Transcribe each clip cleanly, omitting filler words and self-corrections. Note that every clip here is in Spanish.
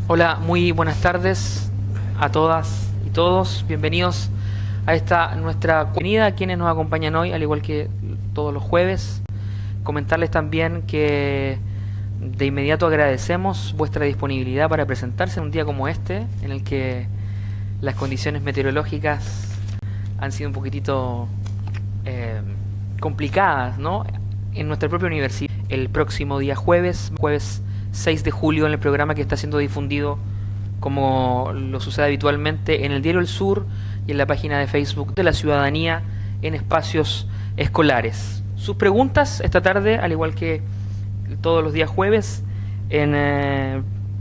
Hola, muy buenas tardes a todas y todos. Bienvenidos a esta nuestra comunidad, a quienes nos acompañan hoy, al igual que todos los jueves. Comentarles también que de inmediato agradecemos vuestra disponibilidad para presentarse en un día como este, en el que las condiciones meteorológicas han sido un poquitito complicadas, ¿no? En nuestra propia universidad. El próximo día jueves 6 de julio, en el programa que está siendo difundido, como lo sucede habitualmente, en el Diario El Sur y en la página de Facebook de la Ciudadanía en Espacios Escolares. Sus preguntas esta tarde, al igual que todos los días jueves, en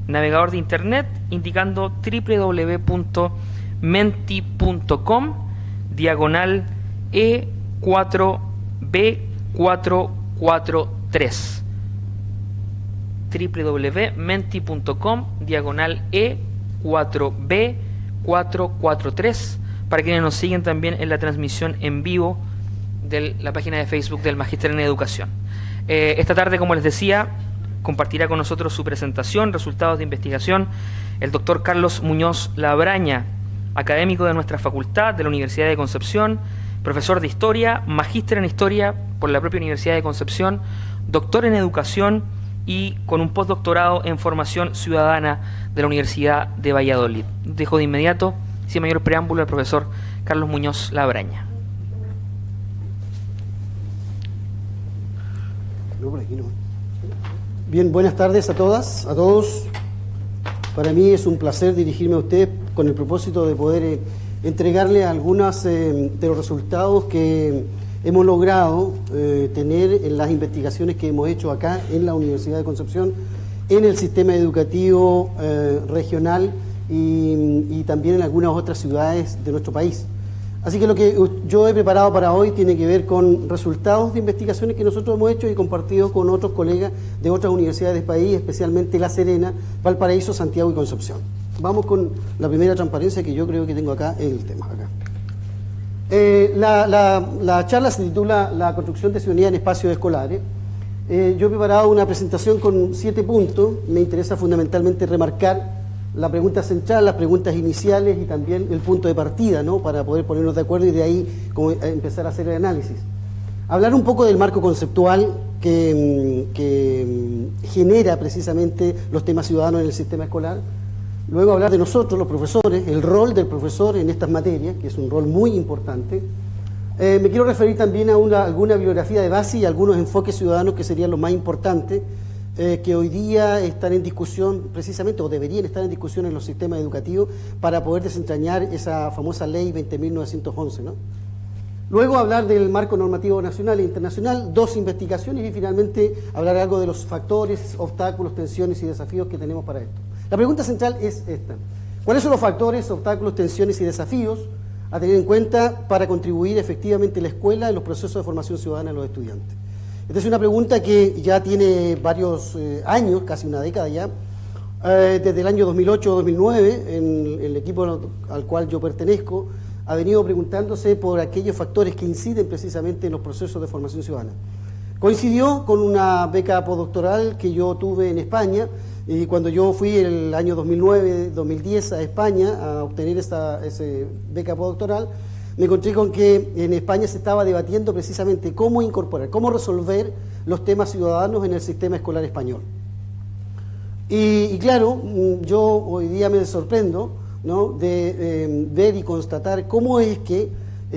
navegador de internet, indicando www.menti.com /E4B443 www.menti.com /E4B443 para quienes nos siguen también en la transmisión en vivo de la página de Facebook del Magíster en Educación. Esta tarde, como les decía, compartirá con nosotros su presentación, resultados de investigación, el doctor Carlos Muñoz Labraña, académico de nuestra facultad de la Universidad de Concepción, profesor de Historia, magíster en Historia por la propia Universidad de Concepción, doctor en Educación y con un postdoctorado en Formación Ciudadana de la Universidad de Valladolid. Dejo de inmediato, sin mayor preámbulo, al profesor Carlos Muñoz Labraña. No, por aquí no. Bien, buenas tardes a todas, a todos. Para mí es un placer dirigirme a usted con el propósito de poder entregarle algunos de los resultados que hemos logrado tener en las investigaciones que hemos hecho acá en la Universidad de Concepción, en el sistema educativo regional y también en algunas otras ciudades de nuestro país. Así que lo que yo he preparado para hoy tiene que ver con resultados de investigaciones que nosotros hemos hecho y compartido con otros colegas de otras universidades del país, especialmente La Serena, Valparaíso, Santiago y Concepción. Vamos con la primera transparencia que yo creo que tengo acá, el tema acá. La charla se titula La construcción de ciudadanía en espacios escolares. Yo he preparado una presentación con 7 puntos. Me interesa fundamentalmente remarcar la pregunta central, las preguntas iniciales y también el punto de partida, ¿no? Para poder ponernos de acuerdo y de ahí empezar a hacer el análisis. Hablar un poco del marco conceptual que genera precisamente los temas ciudadanos en el sistema escolar. Luego hablar de nosotros, los profesores, el rol del profesor en estas materias, que es un rol muy importante. Me quiero referir también a alguna bibliografía de base y algunos enfoques ciudadanos que serían los más importantes, que hoy día están en discusión precisamente, o deberían estar en discusión en los sistemas educativos para poder desentrañar esa famosa ley 20.911, ¿no? Luego hablar del marco normativo nacional e internacional, 2 investigaciones y finalmente hablar algo de los factores, obstáculos, tensiones y desafíos que tenemos para esto. La pregunta central es esta: ¿cuáles son los factores, obstáculos, tensiones y desafíos a tener en cuenta para contribuir efectivamente la escuela en los procesos de formación ciudadana de los estudiantes? Esta es una pregunta que ya tiene varios años, casi una década ya, desde el año 2008-2009, en el equipo al cual yo pertenezco, ha venido preguntándose por aquellos factores que inciden precisamente en los procesos de formación ciudadana. Coincidió con una beca postdoctoral que yo tuve en España, y cuando yo fui el año 2009-2010 a España a obtener esa beca postdoctoral, me encontré con que en España se estaba debatiendo precisamente cómo incorporar, cómo resolver los temas ciudadanos en el sistema escolar español. Y claro, yo hoy día me sorprendo, ¿no?, de ver y constatar cómo es que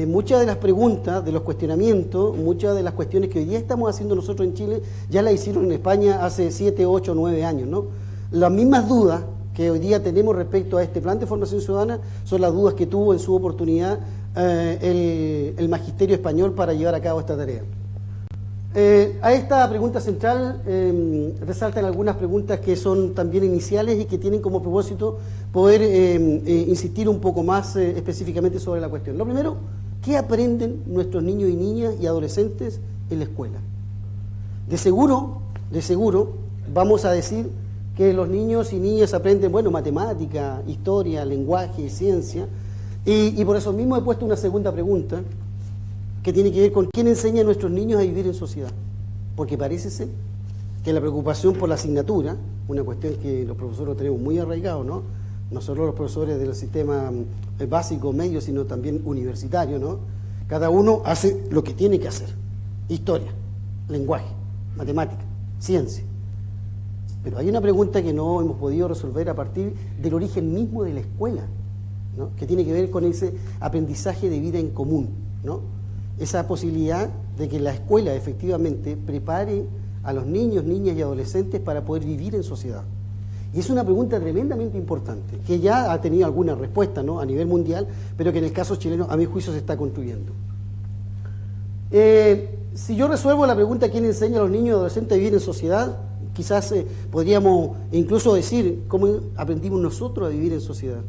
muchas de las preguntas, de los cuestionamientos, muchas de las cuestiones que hoy día estamos haciendo nosotros en Chile, ya las hicieron en España hace 7, 8, 9 años, ¿no? Las mismas dudas que hoy día tenemos respecto a este plan de formación ciudadana son las dudas que tuvo en su oportunidad el magisterio español para llevar a cabo esta tarea. A esta pregunta central resaltan algunas preguntas que son también iniciales y que tienen como propósito poder insistir un poco más específicamente sobre la cuestión. Lo primero, ¿qué aprenden nuestros niños y niñas y adolescentes en la escuela? De seguro, vamos a decir que los niños y niñas aprenden, bueno, matemática, historia, lenguaje, ciencia, y por eso mismo he puesto una segunda pregunta que tiene que ver con quién enseña a nuestros niños a vivir en sociedad. Porque parece ser que la preocupación por la asignatura una cuestión que los profesores lo tenemos muy arraigado, ¿no? No solo los profesores del sistema básico, medio, sino también universitario, ¿no? Cada uno hace lo que tiene que hacer. Historia, lenguaje, matemática, ciencia. Pero hay una pregunta que no hemos podido resolver a partir del origen mismo de la escuela, ¿no? Que tiene que ver con ese aprendizaje de vida en común, ¿no? Esa posibilidad de que la escuela efectivamente prepare a los niños, niñas y adolescentes para poder vivir en sociedad. Y es una pregunta tremendamente importante, que ya ha tenido alguna respuesta, ¿no? A nivel mundial, pero que en el caso chileno, a mi juicio, se está construyendo. Si yo resuelvo la pregunta ¿quién enseña a los niños y adolescentes a vivir en sociedad? Quizás podríamos incluso decir cómo aprendimos nosotros a vivir en sociedad.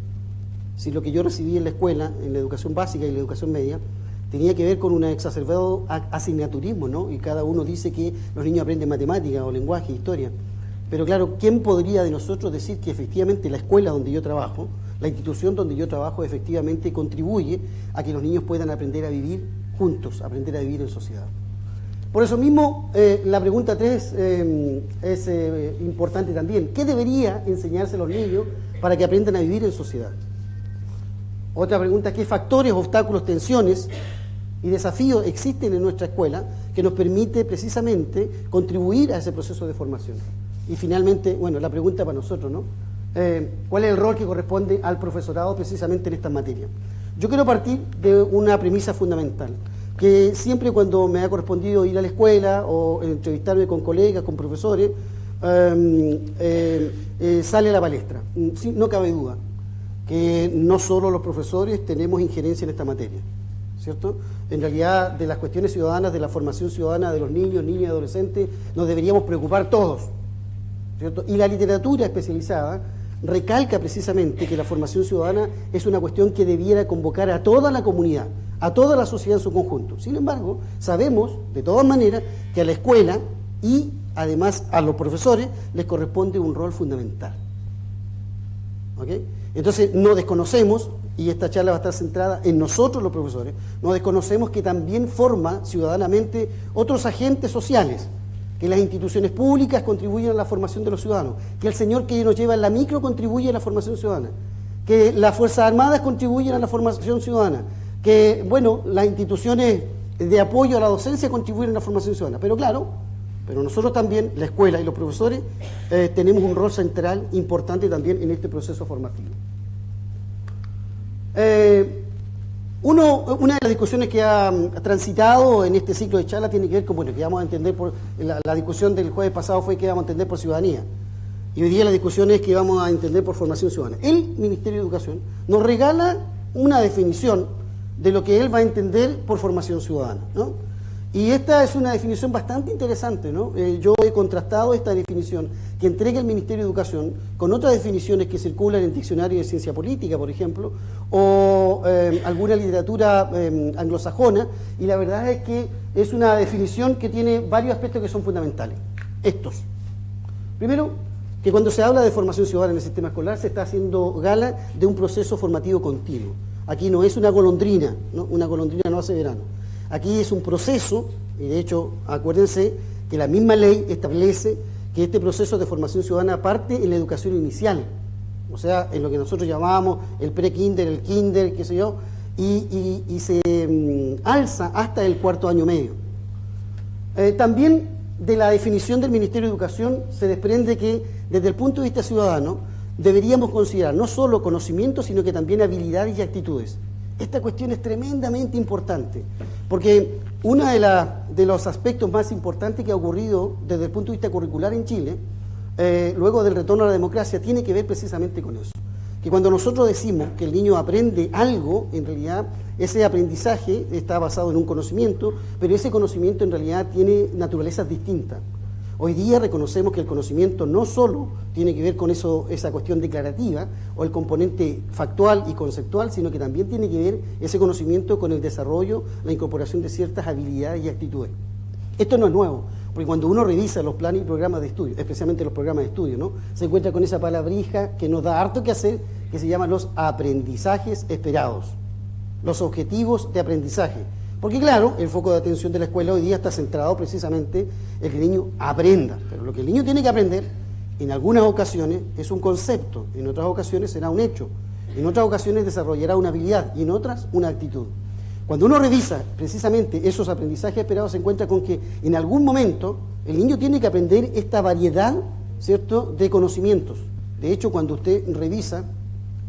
Si lo que yo recibí en la escuela, en la educación básica y la educación media, tenía que ver con un exacerbado asignaturismo, ¿no? Y cada uno dice que los niños aprenden matemática o lenguaje, historia. Pero claro, ¿quién podría de nosotros decir que efectivamente la escuela donde yo trabajo, la institución donde yo trabajo, efectivamente contribuye a que los niños puedan aprender a vivir juntos, aprender a vivir en sociedad? Por eso mismo, la pregunta 3 es importante también. ¿Qué debería enseñarse a los niños para que aprendan a vivir en sociedad? Otra pregunta, ¿qué factores, obstáculos, tensiones y desafíos existen en nuestra escuela que nos permite precisamente contribuir a ese proceso de formación? Y finalmente, bueno, la pregunta para nosotros, ¿no? ¿Cuál es el rol que corresponde al profesorado precisamente en estas materias? Yo quiero partir de una premisa fundamental, que siempre cuando me ha correspondido ir a la escuela o entrevistarme con colegas, con profesores, sale a la palestra. Sí, no cabe duda que no solo los profesores tenemos injerencia en esta materia, ¿cierto? En realidad, de las cuestiones ciudadanas, de la formación ciudadana de los niños, niñas y adolescentes, nos deberíamos preocupar todos, ¿cierto? Y la literatura especializada recalca precisamente que la formación ciudadana es una cuestión que debiera convocar a toda la comunidad, a toda la sociedad en su conjunto. Sin embargo, sabemos, de todas maneras, que a la escuela y además a los profesores les corresponde un rol fundamental. ¿Ok? Entonces, no desconocemos, y esta charla va a estar centrada en nosotros los profesores, no desconocemos que también forma ciudadanamente otros agentes sociales, que las instituciones públicas contribuyen a la formación de los ciudadanos, que el señor que nos lleva en la micro contribuye a la formación ciudadana, que las Fuerzas Armadas contribuyen a la formación ciudadana, que, bueno, las instituciones de apoyo a la docencia contribuyen a la formación ciudadana. Pero claro, pero nosotros también, la escuela y los profesores, tenemos un rol central importante también en este proceso formativo. Una de las discusiones que ha transitado en este ciclo de charla tiene que ver con, bueno, que vamos a entender por la discusión del jueves pasado fue que vamos a entender por ciudadanía. Y hoy día la discusión es que vamos a entender por formación ciudadana. El Ministerio de Educación nos regala una definición de lo que él va a entender por formación ciudadana, ¿no? Y esta es una definición bastante interesante, ¿no? Yo he contrastado esta definición que entrega el Ministerio de Educación con otras definiciones que circulan en diccionarios de ciencia política, por ejemplo, o alguna literatura anglosajona, y la verdad es que es una definición que tiene varios aspectos que son fundamentales. Estos. Primero, que cuando se habla de formación ciudadana en el sistema escolar se está haciendo gala de un proceso formativo continuo. Aquí no es una golondrina, ¿no? Una golondrina no hace verano. Aquí es un proceso, y de hecho, acuérdense que la misma ley establece que este proceso de formación ciudadana parte en la educación inicial, o sea, en lo que nosotros llamamos el pre-kinder, el kinder, qué sé yo, y se alza hasta el cuarto año medio. También de la definición del Ministerio de Educación se desprende que, desde el punto de vista ciudadano, deberíamos considerar no solo conocimientos, sino que también habilidades y actitudes. Esta cuestión es tremendamente importante, porque uno de los aspectos más importantes que ha ocurrido desde el punto de vista curricular en Chile, luego del retorno a la democracia, tiene que ver precisamente con eso. Que cuando nosotros decimos que el niño aprende algo, en realidad ese aprendizaje está basado en un conocimiento, pero ese conocimiento en realidad tiene naturalezas distintas. Hoy día reconocemos que el conocimiento no solo tiene que ver con esa cuestión declarativa o el componente factual y conceptual, sino que también tiene que ver ese conocimiento con el desarrollo, la incorporación de ciertas habilidades y actitudes. Esto no es nuevo, porque cuando uno revisa los planes y programas de estudio, especialmente los programas de estudio, ¿no?, se encuentra con esa palabrija que nos da harto que hacer, que se llaman los aprendizajes esperados, los objetivos de aprendizaje. Porque claro, el foco de atención de la escuela hoy día está centrado precisamente en que el niño aprenda, pero lo que el niño tiene que aprender en algunas ocasiones es un concepto, en otras ocasiones será un hecho, en otras ocasiones desarrollará una habilidad y en otras una actitud. Cuando uno revisa precisamente esos aprendizajes esperados, se encuentra con que en algún momento el niño tiene que aprender esta variedad, ¿cierto?, de conocimientos. De hecho, cuando usted revisa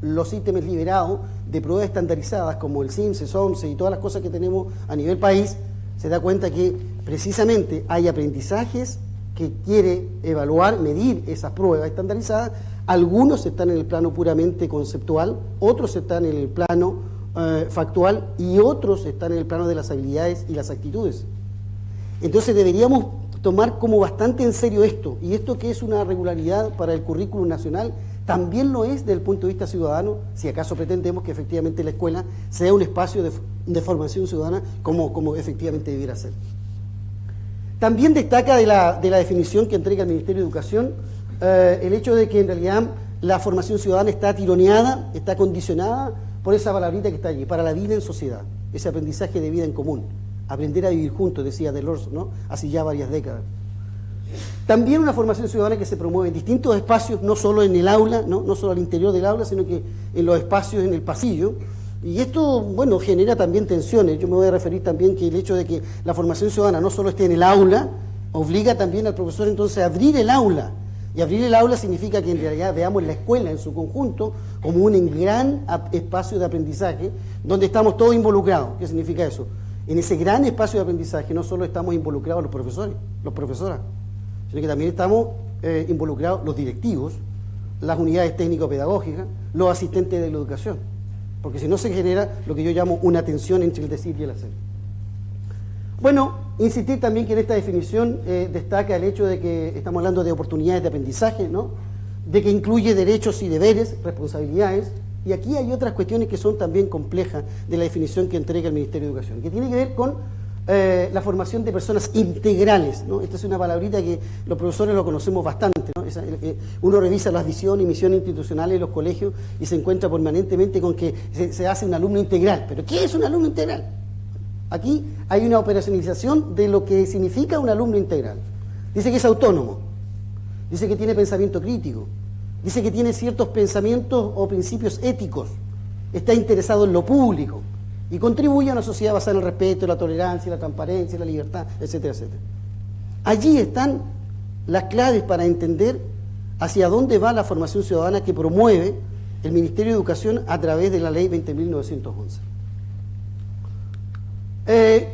los ítems liberados de pruebas estandarizadas como el CIMSE, SOMSE y todas las cosas que tenemos a nivel país, se da cuenta que precisamente hay aprendizajes que quiere evaluar, medir esas pruebas estandarizadas. Algunos están en el plano puramente conceptual, otros están en el plano factual y otros están en el plano de las habilidades y las actitudes. Entonces deberíamos tomar como bastante en serio esto, y esto que es una regularidad para el currículum nacional, también lo es desde el punto de vista ciudadano, si acaso pretendemos que efectivamente la escuela sea un espacio de formación ciudadana como efectivamente debiera ser. También destaca de la definición que entrega el Ministerio de Educación el hecho de que en realidad la formación ciudadana está tironeada, está condicionada por esa palabrita que está allí, para la vida en sociedad, ese aprendizaje de vida en común, aprender a vivir juntos, decía Delors, ¿no?, hace ya varias décadas. También una formación ciudadana que se promueve en distintos espacios, no solo en el aula, no solo al interior del aula, sino que en los espacios en el pasillo. Y esto, bueno, genera también tensiones. Yo me voy a referir también que el hecho de que la formación ciudadana no solo esté en el aula, obliga también al profesor entonces a abrir el aula. Y abrir el aula significa que en realidad veamos la escuela en su conjunto como un gran espacio de aprendizaje donde estamos todos involucrados. ¿Qué significa eso? En ese gran espacio de aprendizaje no solo estamos involucrados los profesores, las profesoras, sino que también estamos involucrados los directivos, las unidades técnico-pedagógicas, los asistentes de la educación, porque si no se genera lo que yo llamo una tensión entre el decir y el hacer. Bueno, insistir también que en esta definición destaca el hecho de que estamos hablando de oportunidades de aprendizaje, ¿no?, de que incluye derechos y deberes, responsabilidades, y aquí hay otras cuestiones que son también complejas de la definición que entrega el Ministerio de Educación, que tiene que ver con la formación de personas integrales, ¿no? Esta es una palabrita que los profesores lo conocemos bastante, ¿no? Uno revisa las visiones y misiones institucionales de los colegios y se encuentra permanentemente con que se hace un alumno integral. ¿Pero qué es un alumno integral? Aquí hay una operacionalización de lo que significa un alumno integral. Dice que es autónomo, dice que tiene pensamiento crítico, dice que tiene ciertos pensamientos o principios éticos, está interesado en lo público y contribuye a una sociedad basada en el respeto, la tolerancia, la transparencia, la libertad, etcétera, etcétera. Allí están las claves para entender hacia dónde va la formación ciudadana que promueve el Ministerio de Educación a través de la Ley 20.911.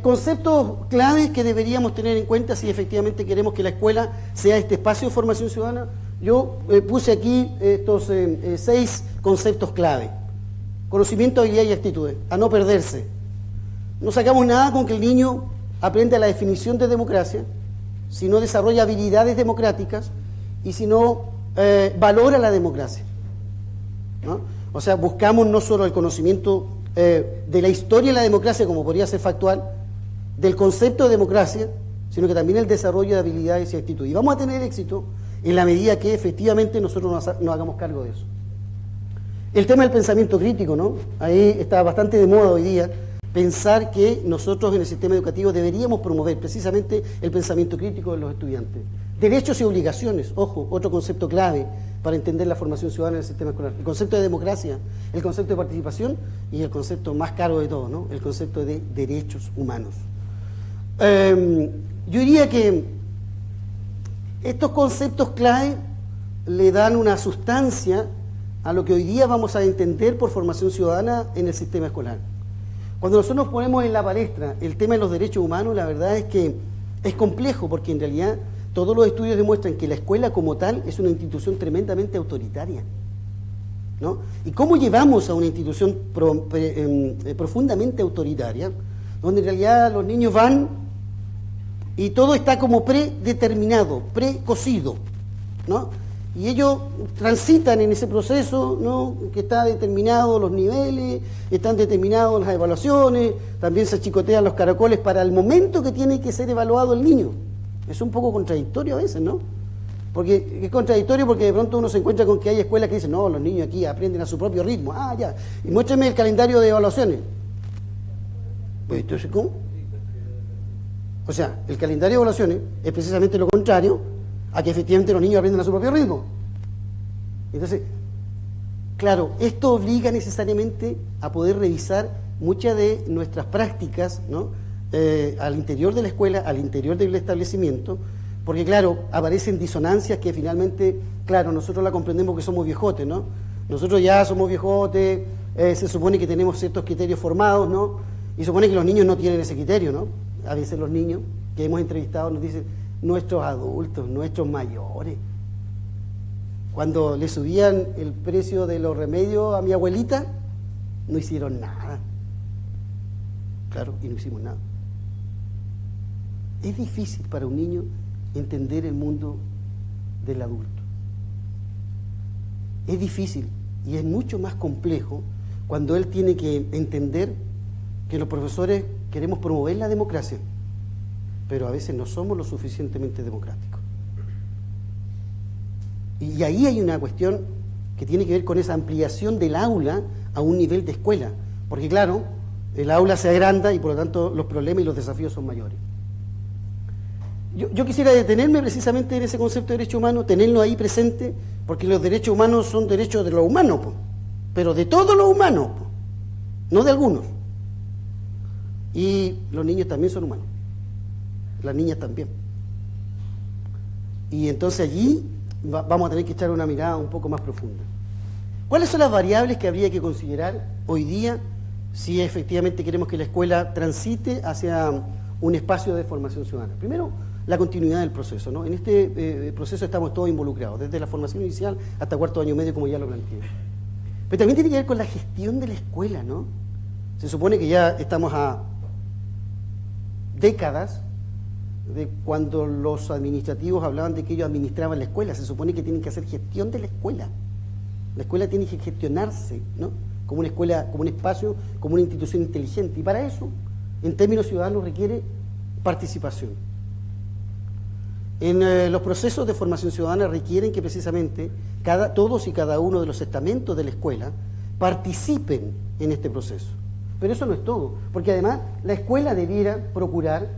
Conceptos claves que deberíamos tener en cuenta si efectivamente queremos que la escuela sea este espacio de formación ciudadana. Yo puse aquí estos 6 conceptos clave. Conocimiento, habilidad y actitudes, a no perderse. No sacamos nada con que el niño aprenda la definición de democracia, si no desarrolla habilidades democráticas y si no valora la democracia, ¿no? O sea, buscamos no solo el conocimiento de la historia de la democracia, como podría ser factual, del concepto de democracia, sino que también el desarrollo de habilidades y actitudes. Y vamos a tener éxito en la medida que efectivamente nosotros nos hagamos cargo de eso. El tema del pensamiento crítico, ¿no? Ahí está bastante de moda hoy día pensar que nosotros en el sistema educativo deberíamos promover precisamente el pensamiento crítico de los estudiantes. Derechos y obligaciones, ojo, otro concepto clave para entender la formación ciudadana en el sistema escolar. El concepto de democracia, el concepto de participación y el concepto más caro de todo, ¿no?, el concepto de derechos humanos. Yo diría que estos conceptos clave le dan una sustancia a lo que hoy día vamos a entender por formación ciudadana en el sistema escolar. Cuando nosotros nos ponemos en la palestra el tema de los derechos humanos, la verdad es que es complejo, porque en realidad todos los estudios demuestran que la escuela como tal es una institución tremendamente autoritaria, ¿no? ¿Y cómo llevamos a una institución profundamente autoritaria, donde en realidad los niños van y todo está como predeterminado, precocido, ¿no? Y ellos transitan en ese proceso, ¿no?, que está determinado los niveles, están determinadas las evaluaciones, también se chicotean los caracoles para el momento que tiene que ser evaluado el niño. Es un poco contradictorio a veces, ¿no? Porque es contradictorio porque de pronto uno se encuentra con que hay escuelas que dicen, no, los niños aquí aprenden a su propio ritmo. Ah, ya. Y muéstrame el calendario de evaluaciones. Pues entonces, ¿cómo? O sea, el calendario de evaluaciones es precisamente lo contrario a que efectivamente los niños aprendan a su propio ritmo. Entonces, claro, esto obliga necesariamente a poder revisar muchas de nuestras prácticas, ¿no? Al interior de la escuela, al interior del establecimiento, porque claro, aparecen disonancias que finalmente, claro, nosotros la comprendemos que somos viejotes, ¿no? Nosotros ya somos viejotes, se supone que tenemos ciertos criterios formados, ¿no? Y se supone que los niños no tienen ese criterio, ¿no? A veces los niños que hemos entrevistado nos dicen, nuestros adultos, nuestros mayores. Cuando le subían el precio de los remedios a mi abuelita, no hicieron nada. Claro, y no hicimos nada. Es difícil para un niño entender el mundo del adulto. Es difícil y es mucho más complejo cuando él tiene que entender que los profesores queremos promover la democracia, pero a veces no somos lo suficientemente democráticos. Y ahí hay una cuestión que tiene que ver con esa ampliación del aula a un nivel de escuela, porque claro, el aula se agranda y por lo tanto los problemas y los desafíos son mayores. Yo quisiera detenerme precisamente en ese concepto de derecho humano, tenerlo ahí presente, porque los derechos humanos son derechos de los humanos, pero de todos los humanos, no de algunos. Y los niños también son humanos, las niñas también. Y entonces allí vamos a tener que echar una mirada un poco más profunda. ¿Cuáles son las variables que habría que considerar hoy día si efectivamente queremos que la escuela transite hacia un espacio de formación ciudadana? Primero, la continuidad del proceso, ¿no? En este proceso estamos todos involucrados, desde la formación inicial hasta cuarto año medio, como ya lo planteé. Pero también tiene que ver con la gestión de la escuela, ¿no? Se supone que ya estamos a décadas de cuando los administrativos hablaban de que ellos administraban la escuela. Se supone que tienen que hacer gestión de la escuela. La escuela tiene que gestionarse, ¿no? Como una escuela, como un espacio, como una institución inteligente. Y para eso, en términos ciudadanos, requiere participación. En los procesos de formación ciudadana requieren que precisamente todos y cada uno de los estamentos de la escuela participen en este proceso. Pero eso no es todo, porque además la escuela debiera procurar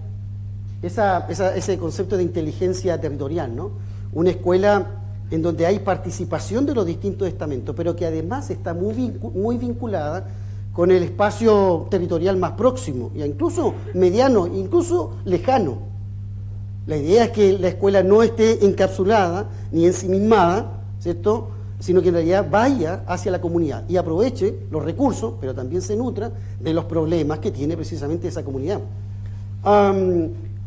ese concepto de inteligencia territorial, ¿no? Una escuela en donde hay participación de los distintos estamentos, pero que además está muy vinculada con el espacio territorial más próximo, e incluso mediano, incluso lejano. La idea es que la escuela no esté encapsulada ni ensimismada, ¿cierto?, sino que en realidad vaya hacia la comunidad y aproveche los recursos, pero también se nutra de los problemas que tiene precisamente esa comunidad.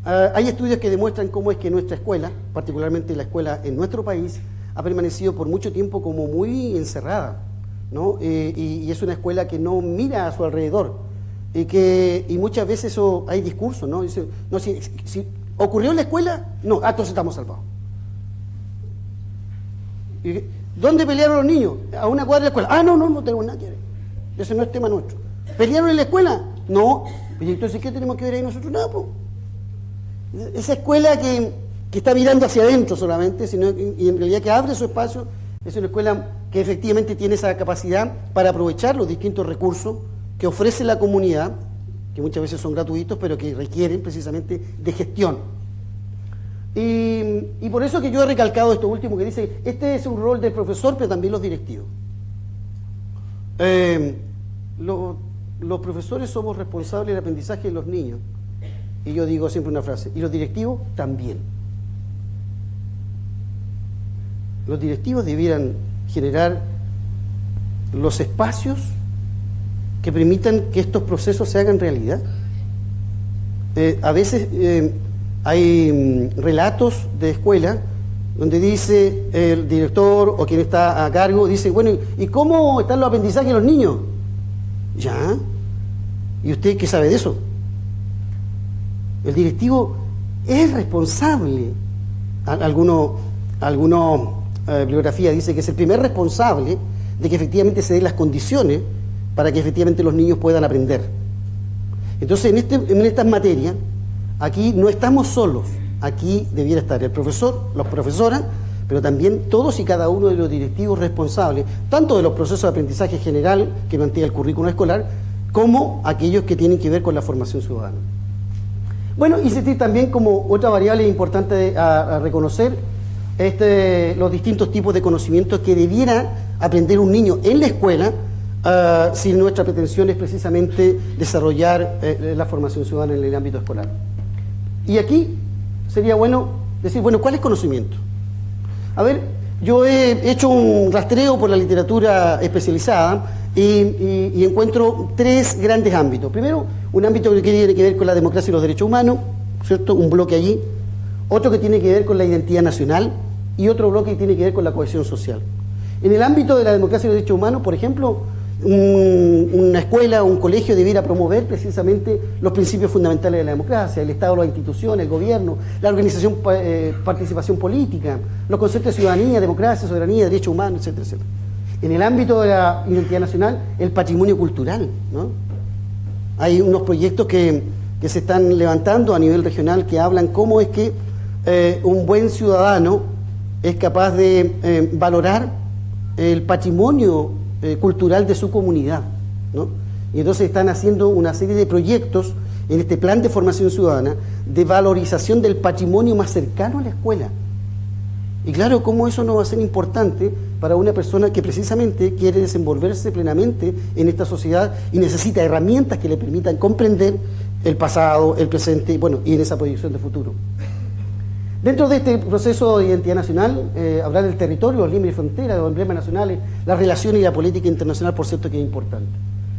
Hay estudios que demuestran cómo es que nuestra escuela, particularmente la escuela en nuestro país, ha permanecido por mucho tiempo como muy encerrada, ¿no? Y es una escuela que no mira a su alrededor y muchas veces hay discursos, ¿no? Dice, no, si ocurrió en la escuela, no, entonces estamos salvados. ¿Dónde pelearon los niños? A una cuadra de la escuela. No tenemos nada que ver. Ese no es tema nuestro. ¿Pelearon en la escuela? No. ¿Y entonces qué tenemos que ver ahí nosotros? Nada, pues. Esa escuela que está mirando hacia adentro solamente, y en realidad que abre su espacio, es una escuela que efectivamente tiene esa capacidad para aprovechar los distintos recursos que ofrece la comunidad, que muchas veces son gratuitos, pero que requieren precisamente de gestión. Y por eso que yo he recalcado esto último que dice, este es un rol del profesor, pero también los directivos. Los profesores somos responsables del aprendizaje de los niños, y yo digo siempre una frase, y los directivos también. Los directivos debieran generar los espacios que permitan que estos procesos se hagan realidad. A veces hay relatos de escuela donde dice el director o quien está a cargo, dice, bueno, ¿y cómo están los aprendizajes de los niños? ¿Ya? ¿Y usted qué sabe de eso? El directivo es responsable. Algunos bibliografía dice que es el primer responsable de que efectivamente se den las condiciones para que efectivamente los niños puedan aprender. Entonces, en estas materias, aquí no estamos solos. Aquí debiera estar el profesor, las profesoras, pero también todos y cada uno de los directivos responsables, tanto de los procesos de aprendizaje general que plantea el currículo escolar, como aquellos que tienen que ver con la formación ciudadana. Bueno, insistir también como otra variable importante a reconocer, los distintos tipos de conocimientos que debiera aprender un niño en la escuela, si nuestra pretensión es precisamente desarrollar la formación ciudadana en el ámbito escolar. Y aquí sería bueno decir, bueno, ¿cuál es conocimiento? A ver, yo he hecho un rastreo por la literatura especializada y encuentro tres grandes ámbitos. Primero, un ámbito que tiene que ver con la democracia y los derechos humanos, ¿cierto? Un bloque allí. Otro que tiene que ver con la identidad nacional y otro bloque que tiene que ver con la cohesión social. En el ámbito de la democracia y los derechos humanos, por ejemplo, una escuela o un colegio debiera promover precisamente los principios fundamentales de la democracia, el Estado, las instituciones, el gobierno, la organización, participación política, los conceptos de ciudadanía, democracia, soberanía, derechos humanos, etcétera, etcétera. En el ámbito de la identidad nacional, el patrimonio cultural, ¿no? Hay unos proyectos que se están levantando a nivel regional que hablan cómo es que un buen ciudadano es capaz de valorar el patrimonio cultural de su comunidad, ¿no? Y entonces están haciendo una serie de proyectos en este plan de formación ciudadana de valorización del patrimonio más cercano a la escuela. Y claro, cómo eso no va a ser importante para una persona que precisamente quiere desenvolverse plenamente en esta sociedad y necesita herramientas que le permitan comprender el pasado, el presente, bueno, y en esa proyección de futuro. Dentro de este proceso de identidad nacional, hablar del territorio, los límites de frontera, los emblemas nacionales, las relaciones y la política internacional, por cierto, que es importante.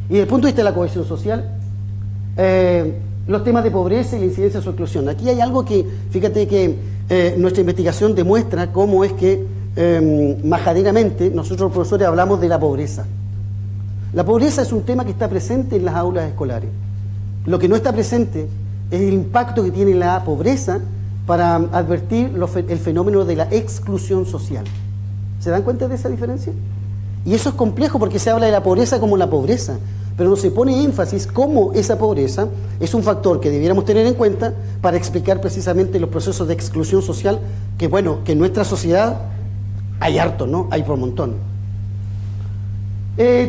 Y desde el punto de vista de la cohesión social, los temas de pobreza y la incidencia de su exclusión. Aquí hay algo que, fíjate que nuestra investigación demuestra cómo es que majaderamente nosotros los profesores hablamos de la pobreza. La pobreza es un tema que está presente en las aulas escolares. Lo que no está presente es el impacto que tiene la pobreza para advertir el fenómeno de la exclusión social. ¿Se dan cuenta de esa diferencia? Y eso es complejo porque se habla de la pobreza como la pobreza, pero no se pone énfasis cómo esa pobreza es un factor que debiéramos tener en cuenta para explicar precisamente los procesos de exclusión social que, bueno, que en nuestra sociedad hay harto, ¿no? Hay por montón.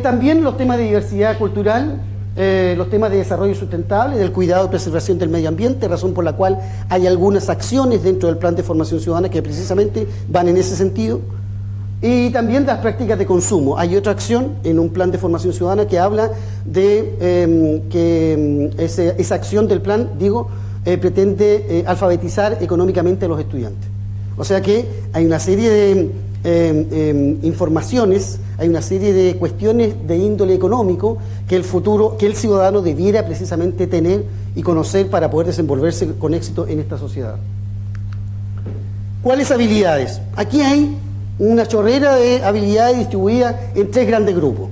También los temas de diversidad cultural, los temas de desarrollo sustentable, del cuidado y preservación del medio ambiente, razón por la cual hay algunas acciones dentro del plan de formación ciudadana que precisamente van en ese sentido. Y también las prácticas de consumo. Hay otra acción en un plan de formación ciudadana que habla de que esa acción del plan, pretende alfabetizar económicamente a los estudiantes. O sea que hay una serie de informaciones, hay una serie de cuestiones de índole económico que el ciudadano debiera precisamente tener y conocer para poder desenvolverse con éxito en esta sociedad. ¿Cuáles habilidades? Aquí hay una chorrera de habilidades distribuidas en tres grandes grupos: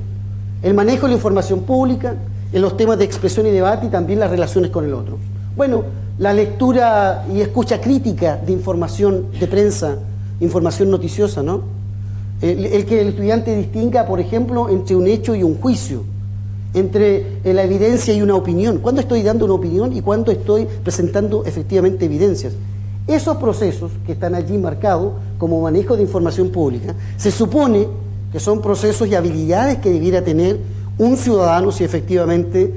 el manejo de la información pública, en los temas de expresión y debate y también las relaciones con el otro. Bueno, la lectura y escucha crítica de información de prensa, información noticiosa, ¿no? El que el estudiante distinga, por ejemplo, entre un hecho y un juicio, entre la evidencia y una opinión. ¿Cuándo estoy dando una opinión y cuándo estoy presentando efectivamente evidencias? Esos procesos que están allí marcados como manejo de información pública, se supone que son procesos y habilidades que debiera tener un ciudadano si efectivamente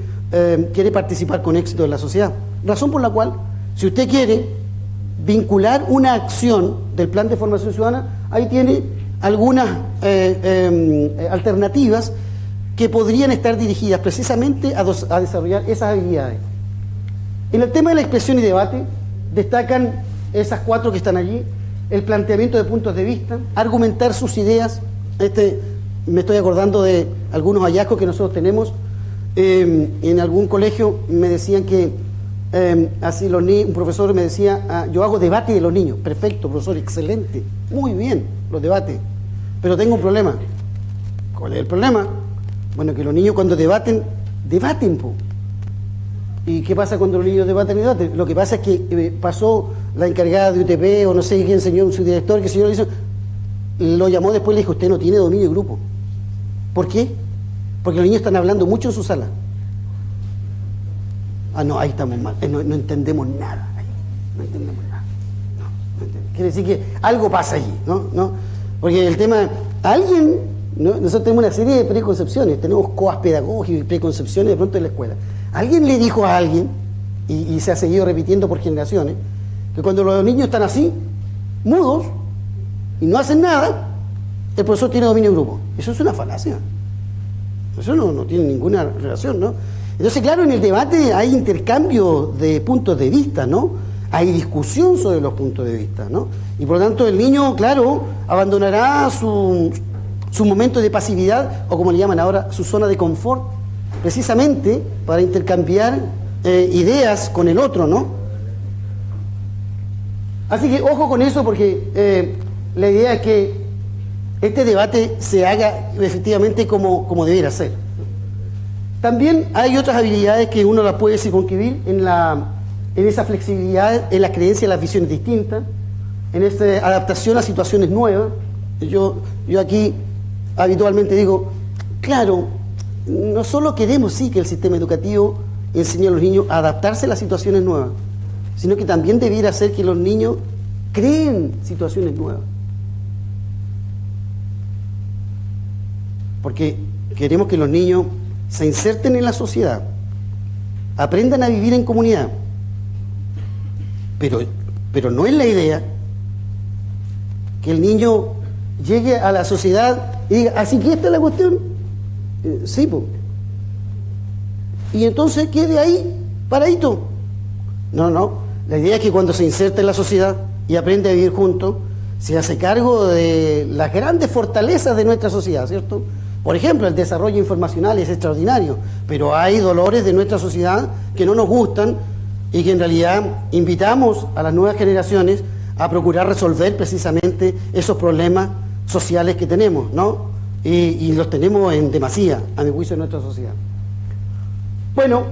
quiere participar con éxito en la sociedad. Razón por la cual, si usted quiere vincular una acción del plan de formación ciudadana, ahí tiene algunas alternativas que podrían estar dirigidas precisamente a desarrollar esas habilidades. En el tema de la expresión y debate, destacan esas cuatro que están allí: el planteamiento de puntos de vista, argumentar sus ideas. Me estoy acordando de algunos hallazgos que nosotros tenemos. En algún colegio me decían que un profesor me decía, yo hago debate de los niños. Perfecto, profesor, excelente, muy bien, los debates, pero tengo un problema. ¿Cuál es el problema? Bueno, que los niños cuando debaten, po. ¿Y qué pasa cuando los niños debaten y debaten? Lo que pasa es que pasó la encargada de UTP o no sé quién, señor, su director, que el señor lo llamó después y le dijo, usted no tiene dominio de grupo. ¿Por qué? Porque los niños están hablando mucho en su sala. Ah, no, ahí estamos mal, no entendemos nada. No entendemos nada. No entendemos. Quiere decir que algo pasa allí, ¿no? Porque el tema, nosotros tenemos una serie de preconcepciones, tenemos coas pedagógicas y preconcepciones de pronto en la escuela. Alguien le dijo a alguien, y se ha seguido repitiendo por generaciones, que cuando los niños están así, mudos, y no hacen nada, el profesor tiene dominio de grupo. Eso es una falacia. Eso no tiene ninguna relación, ¿no? Entonces, claro, en el debate hay intercambio de puntos de vista, ¿no? Hay discusión sobre los puntos de vista, ¿no? Y por lo tanto el niño, claro, abandonará su momento de pasividad, o como le llaman ahora, su zona de confort, precisamente para intercambiar ideas con el otro, ¿no? Así que ojo con eso, porque la idea es que este debate se haga efectivamente como debiera ser. También hay otras habilidades que uno las puede circunscribir en esa flexibilidad, en la creencia, en las visiones distintas, en esta adaptación a situaciones nuevas. Yo aquí habitualmente digo, claro, no solo queremos sí que el sistema educativo enseñe a los niños a adaptarse a las situaciones nuevas, sino que también debiera hacer que los niños creen situaciones nuevas. Porque queremos que los niños se inserten en la sociedad, aprendan a vivir en comunidad, pero no es la idea que el niño llegue a la sociedad y diga, así que esta es la cuestión. Sí, pues. Y entonces quede ahí, paradito. No. La idea es que cuando se inserta en la sociedad y aprende a vivir juntos, se hace cargo de las grandes fortalezas de nuestra sociedad, ¿cierto? Por ejemplo, el desarrollo informacional es extraordinario, pero hay dolores de nuestra sociedad que no nos gustan y que en realidad invitamos a las nuevas generaciones a procurar resolver precisamente esos problemas sociales que tenemos, ¿no? Y los tenemos en demasía, a mi juicio, en nuestra sociedad. Bueno,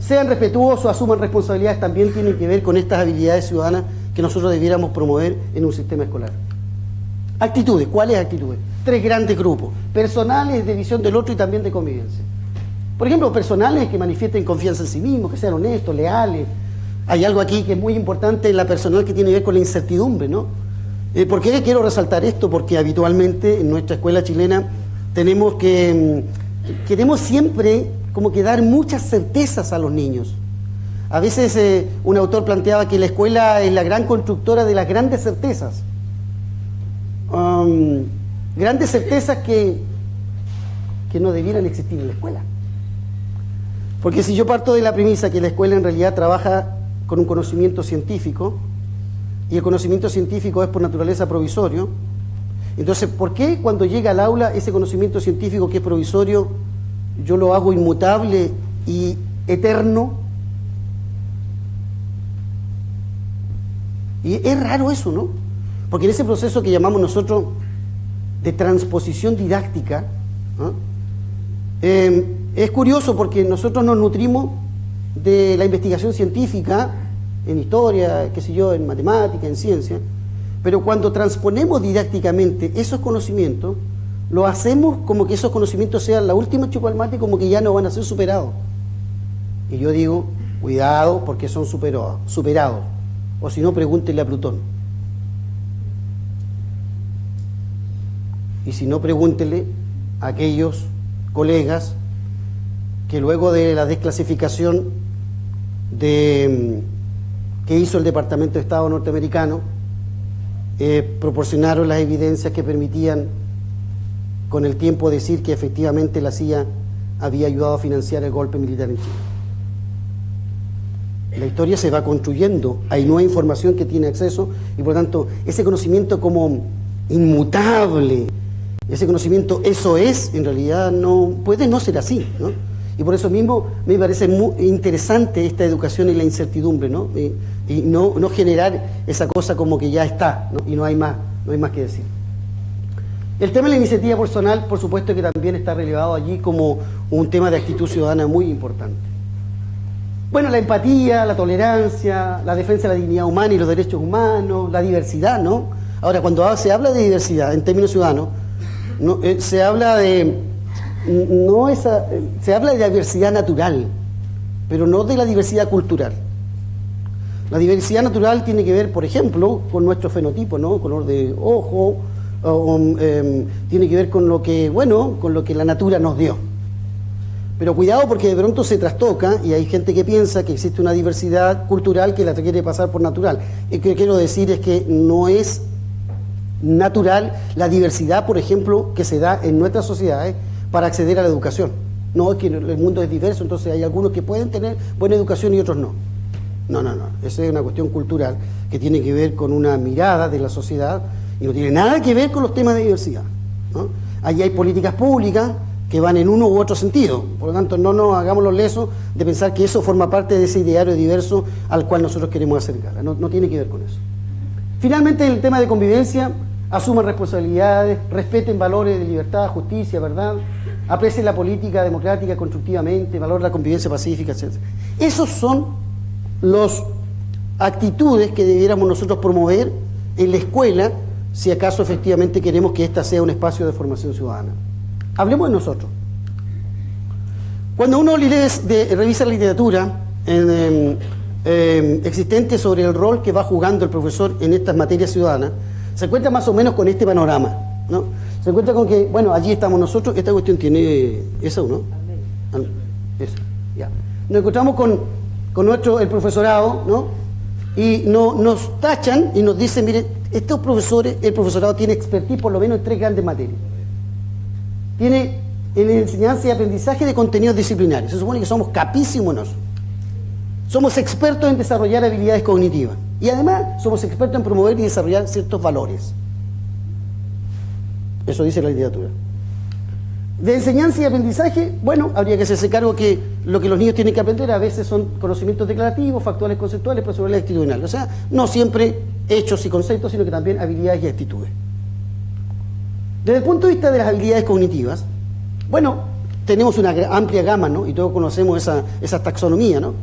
sean respetuosos, asuman responsabilidades, también tienen que ver con estas habilidades ciudadanas que nosotros debiéramos promover en un sistema escolar. Actitudes, ¿cuáles actitudes? 3 grandes grupos, personales, de visión del otro y también de convivencia. Por ejemplo, personales que manifiesten confianza en sí mismos, que sean honestos, leales. Hay algo aquí que es muy importante en la personal que tiene que ver con la incertidumbre, ¿no? ¿Por qué quiero resaltar esto? Porque habitualmente en nuestra escuela chilena queremos siempre como que dar muchas certezas a los niños. A veces un autor planteaba que la escuela es la gran constructora de las grandes certezas. Grandes certezas que no debieran existir en la escuela. Porque si yo parto de la premisa que la escuela en realidad trabaja con un conocimiento científico, y el conocimiento científico es por naturaleza provisorio, entonces, ¿por qué cuando llega al aula ese conocimiento científico que es provisorio, yo lo hago inmutable y eterno? Y es raro eso, ¿no? Porque en ese proceso que llamamos nosotros de transposición didáctica, ¿no? Es curioso porque nosotros nos nutrimos de la investigación científica en historia, qué sé yo, en matemática, en ciencia, pero cuando transponemos didácticamente esos conocimientos, lo hacemos como que esos conocimientos sean la última chupa-al-mate, como que ya no van a ser superados. Y yo digo, cuidado, porque son superados. O si no, pregúntenle a Plutón. Y si no, pregúntenle a aquellos colegas que luego de la desclasificación que hizo el Departamento de Estado norteamericano, proporcionaron las evidencias que permitían con el tiempo decir que efectivamente la CIA había ayudado a financiar el golpe militar en Chile. La historia se va construyendo, hay nueva información que tiene acceso y por lo tanto ese conocimiento como inmutable, ese conocimiento eso es, en realidad no puede no ser así, ¿no? Y por eso mismo me parece muy interesante esta educación en la incertidumbre, ¿no? Y no generar esa cosa como que ya está, ¿no? Y no hay más que decir. El tema de la iniciativa personal, por supuesto que también está relevado allí como un tema de actitud ciudadana muy importante. Bueno, la empatía, la tolerancia, la defensa de la dignidad humana y los derechos humanos, la diversidad, ¿no? Ahora, cuando se habla de diversidad en términos ciudadanos, no, se habla de diversidad natural, pero no de la diversidad cultural. La diversidad natural tiene que ver, por ejemplo, con nuestro fenotipo, ¿no? Color de ojo, tiene que ver con lo que la natura nos dio. Pero cuidado porque de pronto se trastoca y hay gente que piensa que existe una diversidad cultural que la quiere pasar por natural. Y lo que quiero decir es que no es natural la diversidad, por ejemplo, que se da en nuestras sociedades para acceder a la educación. No es que el mundo es diverso, entonces hay algunos que pueden tener buena educación y otros no. No. Esa es una cuestión cultural que tiene que ver con una mirada de la sociedad y no tiene nada que ver con los temas de diversidad, ¿no? Allí hay políticas públicas que van en uno u otro sentido. Por lo tanto, no nos hagamos los lesos de pensar que eso forma parte de ese ideario diverso al cual nosotros queremos acercar. No tiene que ver con eso. Finalmente, el tema de convivencia: asuman responsabilidades, respeten valores de libertad, justicia, verdad, aprecien la política democrática constructivamente, valoren la convivencia pacífica, etc. Esos son las actitudes que debiéramos nosotros promover en la escuela, si acaso efectivamente queremos que ésta sea un espacio de formación ciudadana. Hablemos de nosotros. Cuando uno revisa la literatura existente sobre el rol que va jugando el profesor en estas materias ciudadanas, se encuentra más o menos con este panorama, ¿no? Se encuentra con que, bueno, allí estamos nosotros. Esta cuestión tiene esa, ¿no? Esa, ya. Nos encontramos con el profesorado, ¿no? Y nos tachan y nos dicen: mire, estos profesores, el profesorado tiene expertise por lo menos en 3 grandes materias. Tiene en enseñanza y aprendizaje de contenidos disciplinarios. Se supone que somos capísimos nosotros. Somos expertos en desarrollar habilidades cognitivas. Y además somos expertos en promover y desarrollar ciertos valores. Eso dice la literatura. De enseñanza y aprendizaje, bueno, habría que hacerse cargo que lo que los niños tienen que aprender a veces son conocimientos declarativos, factuales, conceptuales, procedurales y actitudinales. O sea, no siempre hechos y conceptos, sino que también habilidades y actitudes. Desde el punto de vista de las habilidades cognitivas, bueno, tenemos una amplia gama, ¿no? Y todos conocemos esa taxonomía, ¿no?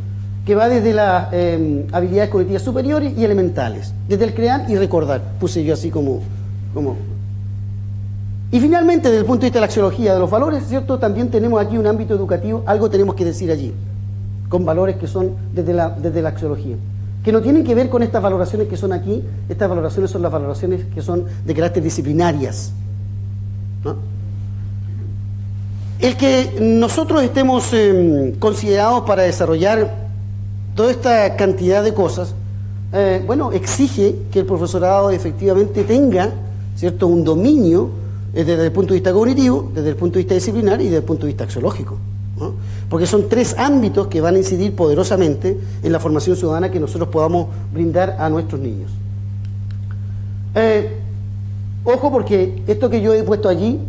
Que va desde las habilidades cognitivas superiores y elementales, desde el crear y recordar, puse yo así como. Y finalmente, desde el punto de vista de la axiología de los valores, ¿cierto? También tenemos aquí un ámbito educativo, algo tenemos que decir allí, con valores que son desde la axiología, que no tienen que ver con estas valoraciones que son aquí. Estas valoraciones son las valoraciones que son de carácter disciplinarias, ¿no? El que nosotros estemos considerados para desarrollar toda esta cantidad de cosas, bueno, exige que el profesorado efectivamente tenga, ¿cierto?, un dominio desde el punto de vista cognitivo, desde el punto de vista disciplinar y desde el punto de vista axiológico, ¿no? Porque son 3 ámbitos que van a incidir poderosamente en la formación ciudadana que nosotros podamos brindar a nuestros niños. Ojo, porque esto que yo he puesto allí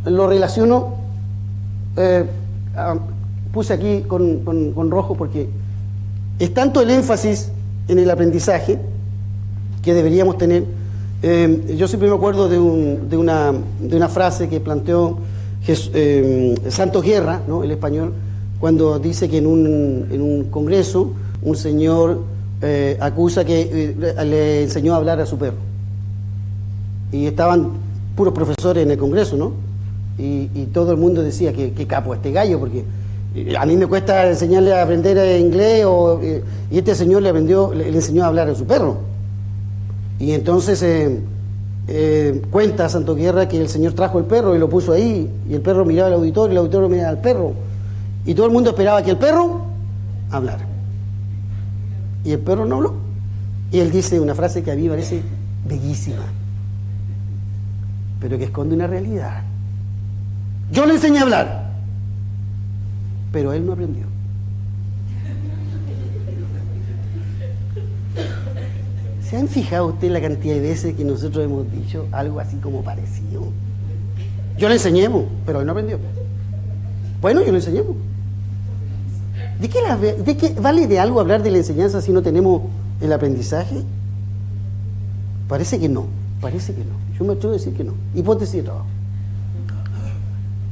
lo relaciono, puse aquí con rojo porque es tanto el énfasis en el aprendizaje que deberíamos tener. Yo siempre me acuerdo de una frase que planteó Santos Guerra, ¿no?, el español, cuando dice que en un congreso un señor acusa que le enseñó a hablar a su perro. Y estaban puros profesores en el congreso, ¿no? Y todo el mundo decía que capo este gallo, porque a mí me cuesta enseñarle a aprender inglés, y este señor le enseñó a hablar a su perro. Y entonces cuenta Santos Guerra que el señor trajo el perro y lo puso ahí, y el perro miraba al auditorio y el auditorio miraba al perro, y todo el mundo esperaba que el perro hablara. Y el perro no habló. Y él dice una frase que a mí me parece bellísima, pero que esconde una realidad. Yo le enseñé a hablar, pero él no aprendió. ¿Se han fijado usted la cantidad de veces que nosotros hemos dicho algo así como parecido? Yo le enseñé, pero él no aprendió. Bueno, yo le enseñé. ¿De qué vale de algo hablar de la enseñanza si no tenemos el aprendizaje? Parece que no. Yo me atrevo a decir que no. Hipótesis de trabajo.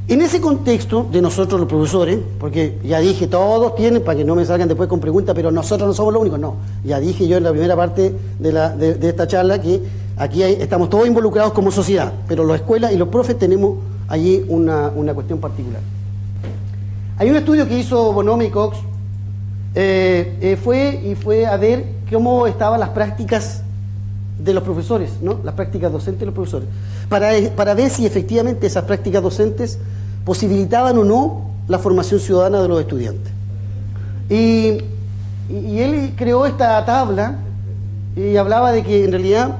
En ese contexto de nosotros los profesores, porque ya dije, todos tienen, para que no me salgan después con preguntas, pero nosotros no somos los únicos, no. Ya dije yo en la primera parte de esta charla que aquí estamos todos involucrados como sociedad, pero las escuelas y los profes tenemos allí una cuestión particular. Hay un estudio que hizo Bonomi y Cox, fue a ver cómo estaban las prácticas de los profesores, ¿no? Las prácticas docentes de los profesores, para ver si efectivamente esas prácticas docentes posibilitaban o no la formación ciudadana de los estudiantes. Y él creó esta tabla y hablaba de que en realidad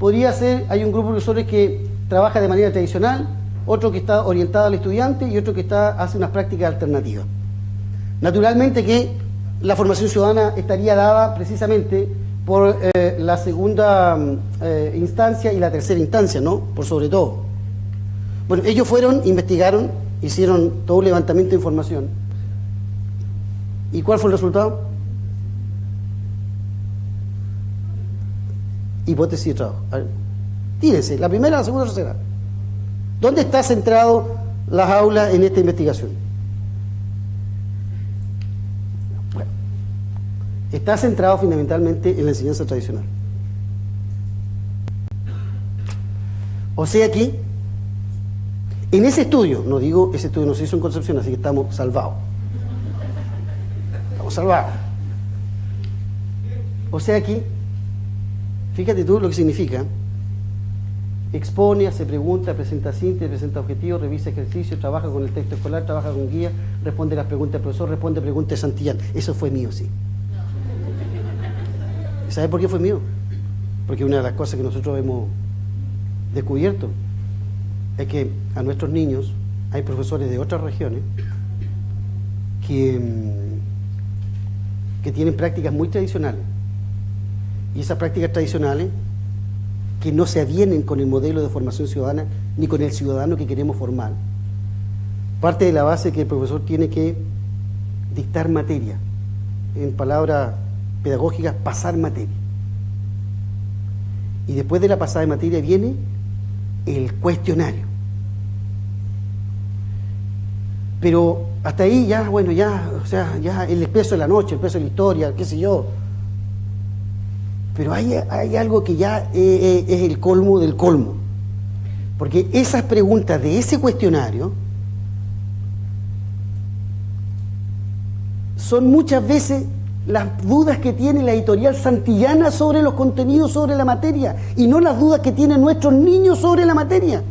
podría ser, hay un grupo de profesores que trabaja de manera tradicional, otro que está orientado al estudiante y otro que hace unas prácticas alternativas. Naturalmente que la formación ciudadana estaría dada precisamente por la segunda instancia y la tercera instancia, ¿no? Por sobre todo. Bueno, ellos fueron, investigaron, hicieron todo un levantamiento de información. ¿Y cuál fue el resultado? Hipótesis de trabajo. A ver, tírense, la primera, la segunda, la tercera. ¿Dónde está centrado las aulas en esta investigación? Bueno, está centrado fundamentalmente en la enseñanza tradicional. O sea que, en ese estudio, no digo, ese estudio no se hizo en Concepción, así que estamos salvados. Estamos salvados. O sea que, fíjate tú lo que significa. Expone, hace preguntas, presenta síntesis, presenta objetivos, revisa ejercicios, trabaja con el texto escolar, trabaja con guía, responde las preguntas del profesor, responde preguntas de Santillán. Eso fue mío, sí. ¿Sabe por qué fue mío? Porque una de las cosas que nosotros hemos descubierto es que a nuestros niños hay profesores de otras regiones que tienen prácticas muy tradicionales. Y esas prácticas tradicionales que no se avienen con el modelo de formación ciudadana ni con el ciudadano que queremos formar. Parte de la base que el profesor tiene que dictar materia, en palabras pedagógicas, pasar materia. Y después de la pasada de materia viene el cuestionario. Pero hasta ahí ya, bueno, ya, o sea, ya el peso de la noche, el peso de la historia, qué sé yo. Pero hay algo que ya es el colmo del colmo. Porque esas preguntas de ese cuestionario son muchas veces las dudas que tiene la editorial Santillana sobre los contenidos, sobre la materia, y no las dudas que tienen nuestros niños sobre la materia.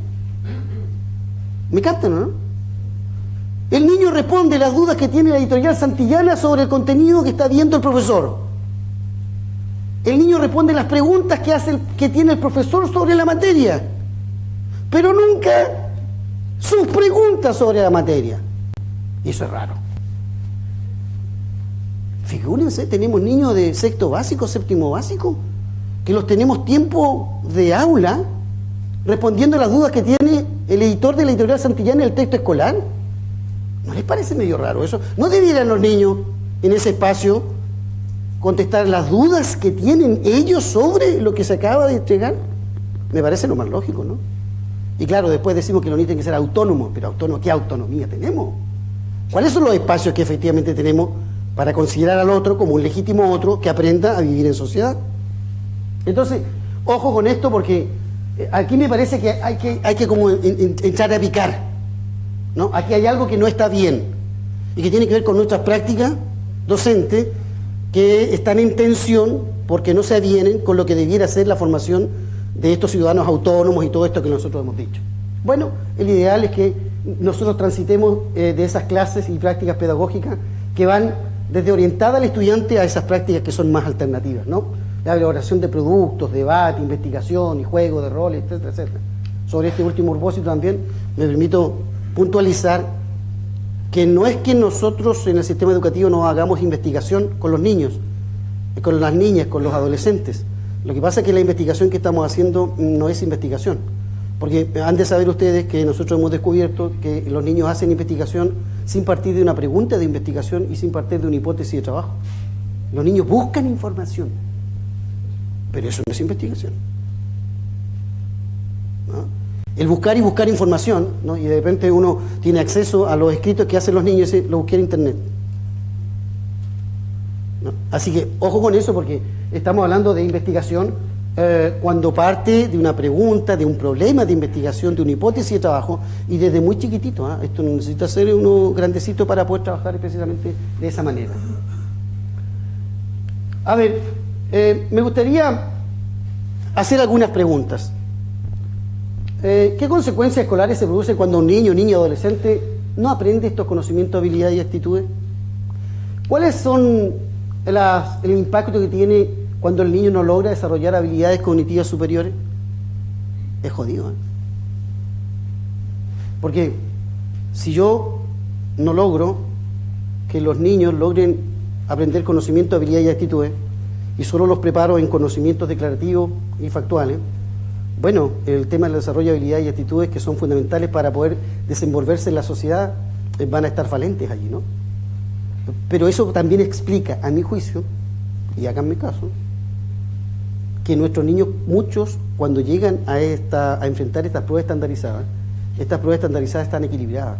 ¿Me captan, no? El niño responde las dudas que tiene la editorial Santillana sobre el contenido que está viendo el profesor. El niño responde las preguntas que tiene el profesor sobre la materia, pero nunca sus preguntas sobre la materia. Y eso es raro. Figúrense, tenemos niños de sexto básico, séptimo básico, que los tenemos tiempo de aula respondiendo las dudas que tiene el editor de la editorial Santillana en el texto escolar. ¿No les parece medio raro eso? ¿No debieran los niños en ese espacio contestar las dudas que tienen ellos sobre lo que se acaba de entregar? Me parece lo más lógico, ¿no? Y claro, después decimos que los niños tienen que ser autónomos, pero ¿qué autonomía tenemos? ¿Cuáles son los espacios que efectivamente tenemos para considerar al otro como un legítimo otro que aprenda a vivir en sociedad? Entonces, ojo con esto, porque aquí me parece que hay que como entrar a picar, ¿no? Aquí hay algo que no está bien y que tiene que ver con nuestras prácticas docentes, que están en tensión porque no se avienen con lo que debiera ser la formación de estos ciudadanos autónomos y todo esto que nosotros hemos dicho. Bueno, el ideal es que nosotros transitemos de esas clases y prácticas pedagógicas que van desde orientada al estudiante a esas prácticas que son más alternativas, ¿no? La elaboración de productos, debate, investigación y juego de roles, etcétera, etcétera. Sobre este último propósito también me permito puntualizar que no es que nosotros en el sistema educativo no hagamos investigación con los niños, con las niñas, con los adolescentes. Lo que pasa es que la investigación que estamos haciendo no es investigación, porque han de saber ustedes que nosotros hemos descubierto que los niños hacen investigación sin partir de una pregunta de investigación y sin partir de una hipótesis de trabajo. Los niños buscan información, pero eso no es investigación, ¿no? El buscar y buscar información, ¿no? Y de repente uno tiene acceso a los escritos que hacen los niños y lo busqué en internet, ¿no? Así que ojo con eso, porque estamos hablando de investigación cuando parte de una pregunta, de un problema de investigación, de una hipótesis de trabajo, y desde muy chiquitito, ¿eh? Esto no necesita ser uno grandecito para poder trabajar precisamente de esa manera. A ver, me gustaría hacer algunas preguntas. ¿Qué consecuencias escolares se producen cuando un niño, niña, adolescente no aprende estos conocimientos, habilidades y actitudes? ¿Cuáles son el impacto que tiene cuando el niño no logra desarrollar habilidades cognitivas superiores? es jodido, ¿eh? Porque si yo no logro que los niños logren aprender conocimiento, habilidades y actitudes, y solo los preparo en conocimientos declarativos y factuales, bueno, el tema del desarrollo de habilidades y actitudes que son fundamentales para poder desenvolverse en la sociedad van a estar falentes allí, ¿no? Pero eso también explica, a mi juicio, y háganme caso, que nuestros niños, muchos, cuando llegan a enfrentar estas pruebas estandarizadas están equilibradas.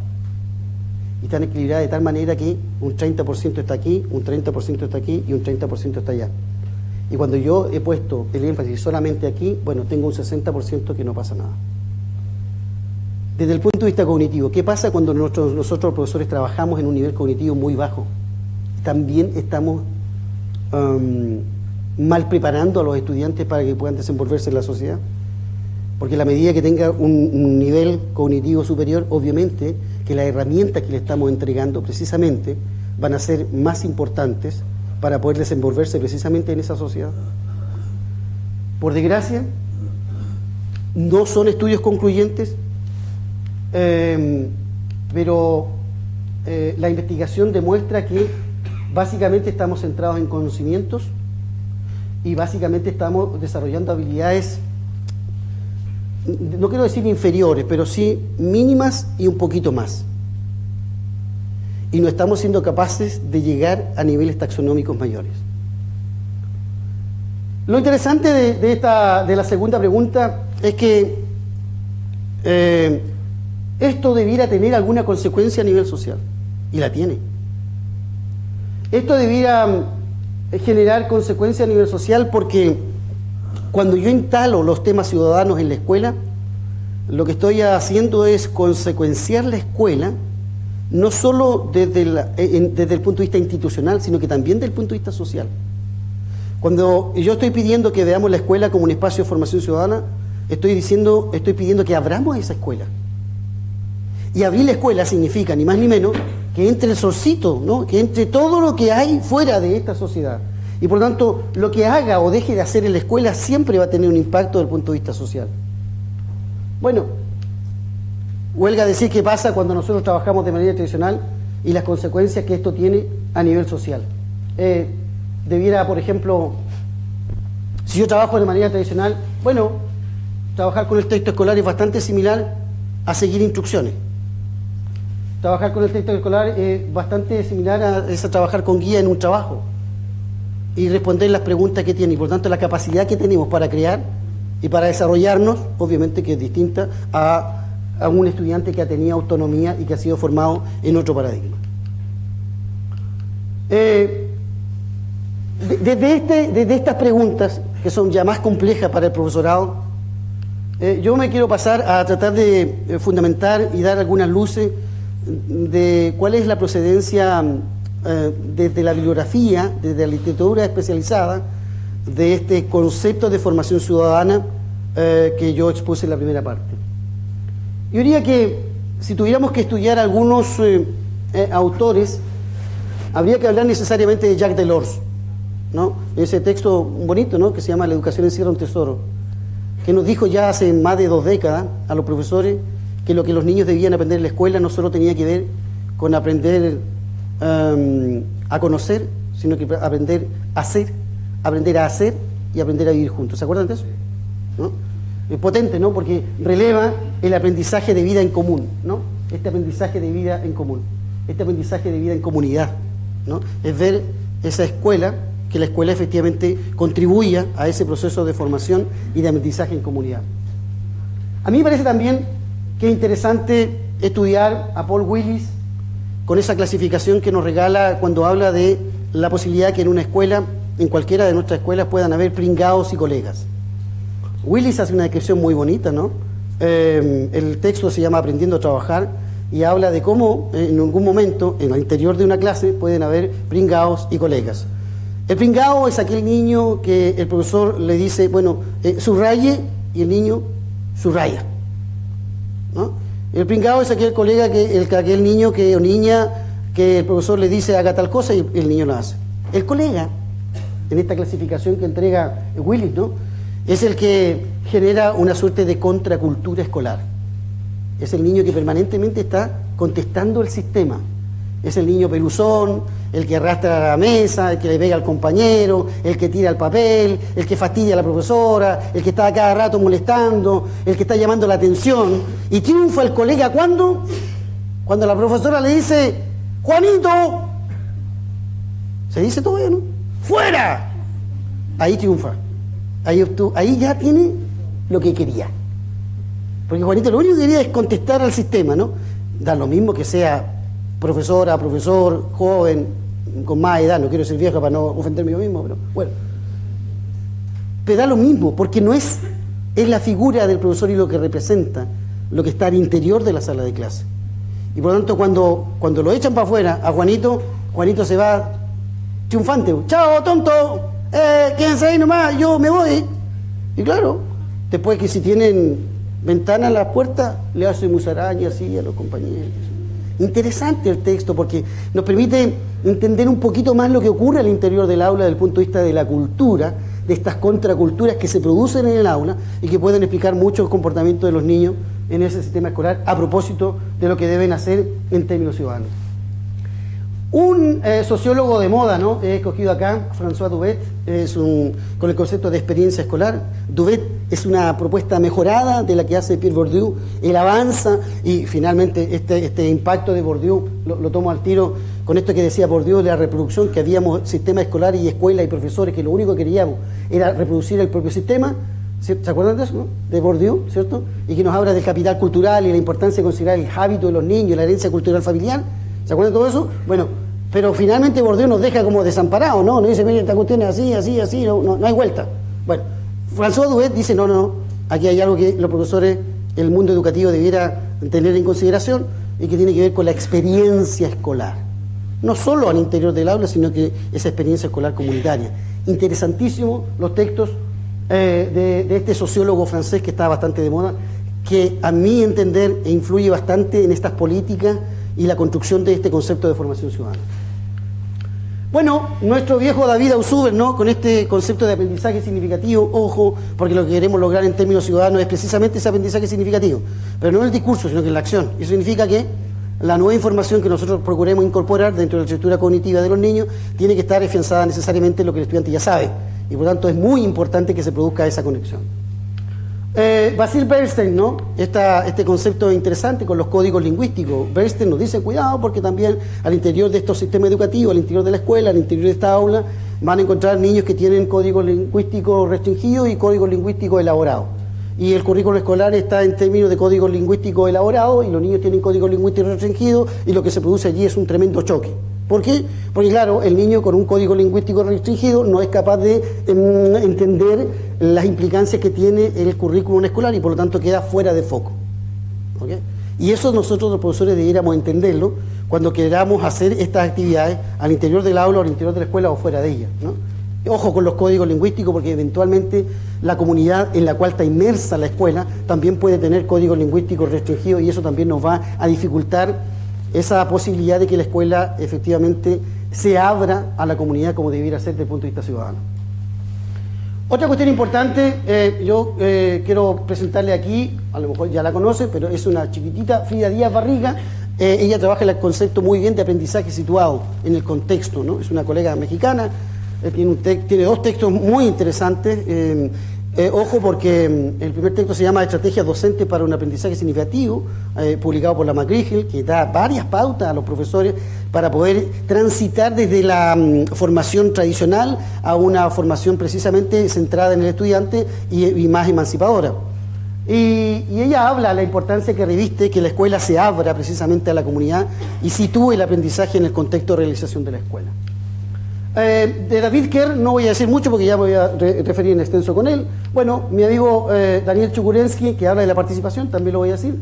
Y están equilibradas de tal manera que un 30% está aquí, un 30% está aquí y un 30% está allá. Y cuando yo he puesto el énfasis solamente aquí, bueno, tengo un 60% que no pasa nada. Desde el punto de vista cognitivo, ¿qué pasa cuando nosotros los profesores trabajamos en un nivel cognitivo muy bajo? También estamos mal preparando a los estudiantes para que puedan desenvolverse en la sociedad. Porque a la medida que tenga un nivel cognitivo superior, obviamente que las herramientas que le estamos entregando precisamente van a ser más importantes para poder desenvolverse precisamente en esa sociedad. Por desgracia, no son estudios concluyentes, pero la investigación demuestra que básicamente estamos centrados en conocimientos y básicamente estamos desarrollando habilidades, no quiero decir inferiores, pero sí mínimas y un poquito más. Y no estamos siendo capaces de llegar a niveles taxonómicos mayores. Lo interesante de la segunda pregunta es que esto debiera tener alguna consecuencia a nivel social, y la tiene. Esto debiera generar consecuencias a nivel social porque cuando yo instalo los temas ciudadanos en la escuela, lo que estoy haciendo es consecuenciar la escuela, no solo desde el punto de vista institucional, sino que también desde el punto de vista social. Cuando yo estoy pidiendo que veamos la escuela como un espacio de formación ciudadana, estoy pidiendo que abramos esa escuela. Y abrir la escuela significa, ni más ni menos, que entre el solcito, ¿no? Que entre todo lo que hay fuera de esta sociedad. Y por lo tanto, lo que haga o deje de hacer en la escuela siempre va a tener un impacto desde el punto de vista social. Bueno, huelga decir qué pasa cuando nosotros trabajamos de manera tradicional y las consecuencias que esto tiene a nivel social. Debiera, por ejemplo, si yo trabajo de manera tradicional, bueno, trabajar con el texto escolar es bastante similar a seguir instrucciones. Trabajar con el texto escolar es bastante similar a trabajar con guía en un trabajo y responder las preguntas que tiene. Y por tanto, la capacidad que tenemos para crear y para desarrollarnos, obviamente que es distinta a un estudiante que ha tenido autonomía y que ha sido formado en otro paradigma. Desde estas preguntas, que son ya más complejas para el profesorado, yo me quiero pasar a tratar de fundamentar y dar algunas luces de cuál es la procedencia desde la bibliografía, desde la literatura especializada, de este concepto de formación ciudadana que yo expuse en la primera parte. Yo diría que si tuviéramos que estudiar algunos autores, habría que hablar necesariamente de Jacques Delors, ¿no? Ese texto bonito, ¿no?, que se llama La educación encierra un tesoro, que nos dijo ya hace más de 2 décadas a los profesores que lo que los niños debían aprender en la escuela no solo tenía que ver con aprender a conocer, sino que aprender a hacer y aprender a vivir juntos. ¿Se acuerdan de eso? ¿No? Es potente, ¿no?, porque releva el aprendizaje de vida en común, ¿no? Este aprendizaje de vida en común, este aprendizaje de vida en comunidad, ¿no? Es ver esa escuela, que la escuela efectivamente contribuya a ese proceso de formación y de aprendizaje en comunidad. A mí me parece también que es interesante estudiar a Paul Willis con esa clasificación que nos regala cuando habla de la posibilidad que en una escuela, en cualquiera de nuestras escuelas, puedan haber pringados y colegas. Willis hace una descripción muy bonita, ¿no? El texto se llama Aprendiendo a Trabajar y habla de cómo en algún momento, en el interior de una clase, pueden haber pringados y colegas. El pringao es aquel niño que el profesor le dice, bueno, subraye, y el niño subraya, ¿no? El pringao es aquel colega, aquel niño o niña que el profesor le dice haga tal cosa y el niño lo hace. El colega, en esta clasificación que entrega Willis, ¿no?, es el que genera una suerte de contracultura escolar. Es el niño que permanentemente está contestando el sistema. Es el niño peluzón, el que arrastra la mesa, el que le pega al compañero, el que tira el papel, el que fastidia a la profesora, el que está a cada rato molestando, el que está llamando la atención. Y triunfa el colega ¿cuándo? Cuando la profesora le dice, Juanito, se dice todavía, ¿no? ¡Fuera! Ahí triunfa. Ahí ya tiene lo que quería. Porque Juanito lo único que quería es contestar al sistema, ¿no? Da lo mismo que sea profesora, profesor, joven, con más edad, no quiero ser vieja para no ofenderme yo mismo, pero bueno. Pero da lo mismo, porque no es la figura del profesor y lo que representa, lo que está al interior de la sala de clase. Y por lo tanto, cuando lo echan para afuera a Juanito, Juanito se va triunfante. ¡Chao, tonto! Quédense ahí nomás, yo me voy. Y claro, después que si tienen ventana en la puerta, le hace musaraña así a los compañeros. Interesante el texto porque nos permite entender un poquito más lo que ocurre al interior del aula desde el punto de vista de la cultura, de estas contraculturas que se producen en el aula y que pueden explicar mucho el comportamiento de los niños en ese sistema escolar a propósito de lo que deben hacer en términos ciudadanos. Un sociólogo de moda, ¿no? He escogido acá, François Duvet, con el concepto de experiencia escolar. Duvet es una propuesta mejorada de la que hace Pierre Bourdieu. Él avanza y finalmente este impacto de Bourdieu lo tomo al tiro con esto que decía Bourdieu de la reproducción, que habíamos sistema escolar y escuela y profesores que lo único que queríamos era reproducir el propio sistema. ¿Se acuerdan de eso, no? De Bourdieu, ¿cierto? Y que nos habla del capital cultural y la importancia de considerar el hábito de los niños, la herencia cultural familiar. ¿Se acuerdan de todo eso? Bueno, pero finalmente Bourdieu nos deja como desamparados, ¿no? Nos dice, mire, esta cuestión es así, no hay vuelta. Bueno, François Duvet dice, no, aquí hay algo que los profesores, el mundo educativo debiera tener en consideración y que tiene que ver con la experiencia escolar. No solo al interior del aula, sino que esa experiencia escolar comunitaria. Interesantísimo los textos de este sociólogo francés que está bastante de moda, que a mi entender influye bastante en estas políticas y la construcción de este concepto de formación ciudadana. Bueno, nuestro viejo David Ausubel, ¿no? Con este concepto de aprendizaje significativo, ojo, porque lo que queremos lograr en términos ciudadanos es precisamente ese aprendizaje significativo, pero no en el discurso, sino que en la acción. Eso significa que la nueva información que nosotros procuremos incorporar dentro de la estructura cognitiva de los niños tiene que estar afianzada necesariamente en lo que el estudiante ya sabe, y por tanto es muy importante que se produzca esa conexión. Basil Bernstein, ¿no? Este concepto interesante con los códigos lingüísticos. Bernstein nos dice, cuidado, porque también al interior de estos sistemas educativos, al interior de la escuela, al interior de esta aula, van a encontrar niños que tienen códigos lingüísticos restringidos y códigos lingüísticos elaborados. Y el currículo escolar está en términos de códigos lingüísticos elaborados y los niños tienen códigos lingüísticos restringidos y lo que se produce allí es un tremendo choque. ¿Por qué? Porque claro, el niño con un código lingüístico restringido no es capaz de entender las implicancias que tiene el currículum escolar y por lo tanto queda fuera de foco. ¿Okay? Y eso nosotros los profesores debiéramos entenderlo cuando queramos hacer estas actividades al interior del aula o al interior de la escuela o fuera de ella, ¿no? Ojo con los códigos lingüísticos porque eventualmente la comunidad en la cual está inmersa la escuela también puede tener códigos lingüísticos restringidos y eso también nos va a dificultar esa posibilidad de que la escuela efectivamente se abra a la comunidad como debiera ser desde el punto de vista ciudadano. Otra cuestión importante, yo quiero presentarle aquí, a lo mejor ya la conoce, pero es una chiquitita, Frida Díaz Barriga. Ella trabaja el concepto muy bien de aprendizaje situado en el contexto, ¿no? Es una colega mexicana, tiene dos textos muy interesantes. Ojo porque el primer texto se llama Estrategias docentes para un aprendizaje significativo, publicado por la McGraw-Hill, que da varias pautas a los profesores para poder transitar desde la formación tradicional a una formación precisamente centrada en el estudiante y más emancipadora. Y ella habla de la importancia que reviste que la escuela se abra precisamente a la comunidad y sitúe el aprendizaje en el contexto de realización de la escuela. De David Kerr no voy a decir mucho porque ya me voy a referir en extenso con él. Bueno, mi amigo Daniel Chukurensky, que habla de la participación, también lo voy a decir.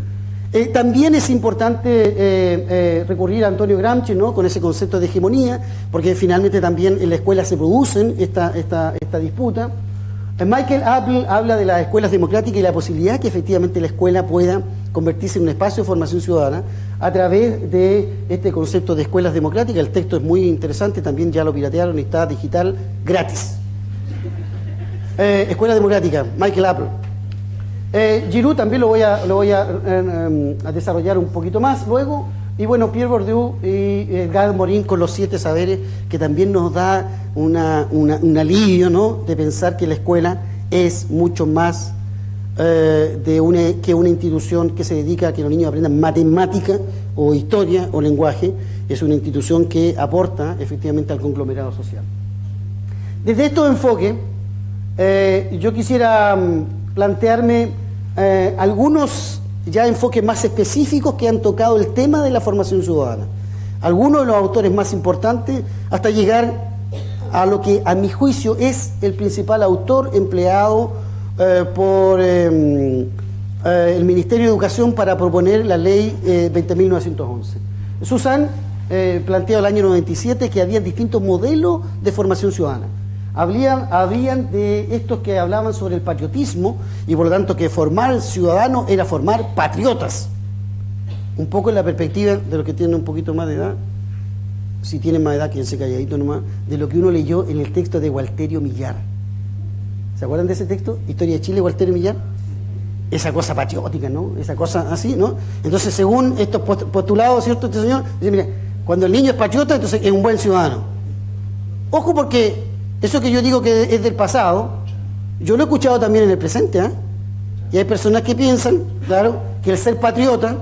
También es importante recurrir a Antonio Gramsci, ¿no? Con ese concepto de hegemonía, porque finalmente también en la escuela se producen esta disputa. Michael Apple habla de las escuelas democráticas y la posibilidad que efectivamente la escuela pueda convertirse en un espacio de formación ciudadana a través de este concepto de escuelas democráticas. El texto es muy interesante, también ya lo piratearon y está digital gratis. Escuela Democrática, Michael Apple. Giroud también lo voy a desarrollar un poquito más luego. Y bueno, Pierre Bourdieu y Edgar Morin con los 7 saberes, que también nos da un alivio, ¿no?, de pensar que la escuela es mucho más que una institución que se dedica a que los niños aprendan matemática o historia o lenguaje. Es una institución que aporta efectivamente al conglomerado social. Desde estos enfoques, yo quisiera plantearme algunos ya enfoques más específicos que han tocado el tema de la formación ciudadana. Algunos de los autores más importantes, hasta llegar a lo que a mi juicio es el principal autor empleado por el Ministerio de Educación para proponer la ley 20.911. Susan planteó el año 97 que había distintos modelos de formación ciudadana. Habían de estos que hablaban sobre el patriotismo y por lo tanto que formar ciudadanos era formar patriotas. Un poco en la perspectiva de los que tienen un poquito más de edad, si tienen más edad, quédense calladito nomás, de lo que uno leyó en el texto de Gualterio Millar. ¿Se acuerdan de ese texto? Historia de Chile, Gualterio Millar. Esa cosa patriótica, ¿no? Esa cosa así, ¿no? Entonces, según estos postulados, ¿cierto? Este señor dice, mira, cuando el niño es patriota, entonces es un buen ciudadano. Ojo, porque eso que yo digo que es del pasado, yo lo he escuchado también en el presente, ¿eh? Y hay personas que piensan, claro, que el ser patriota,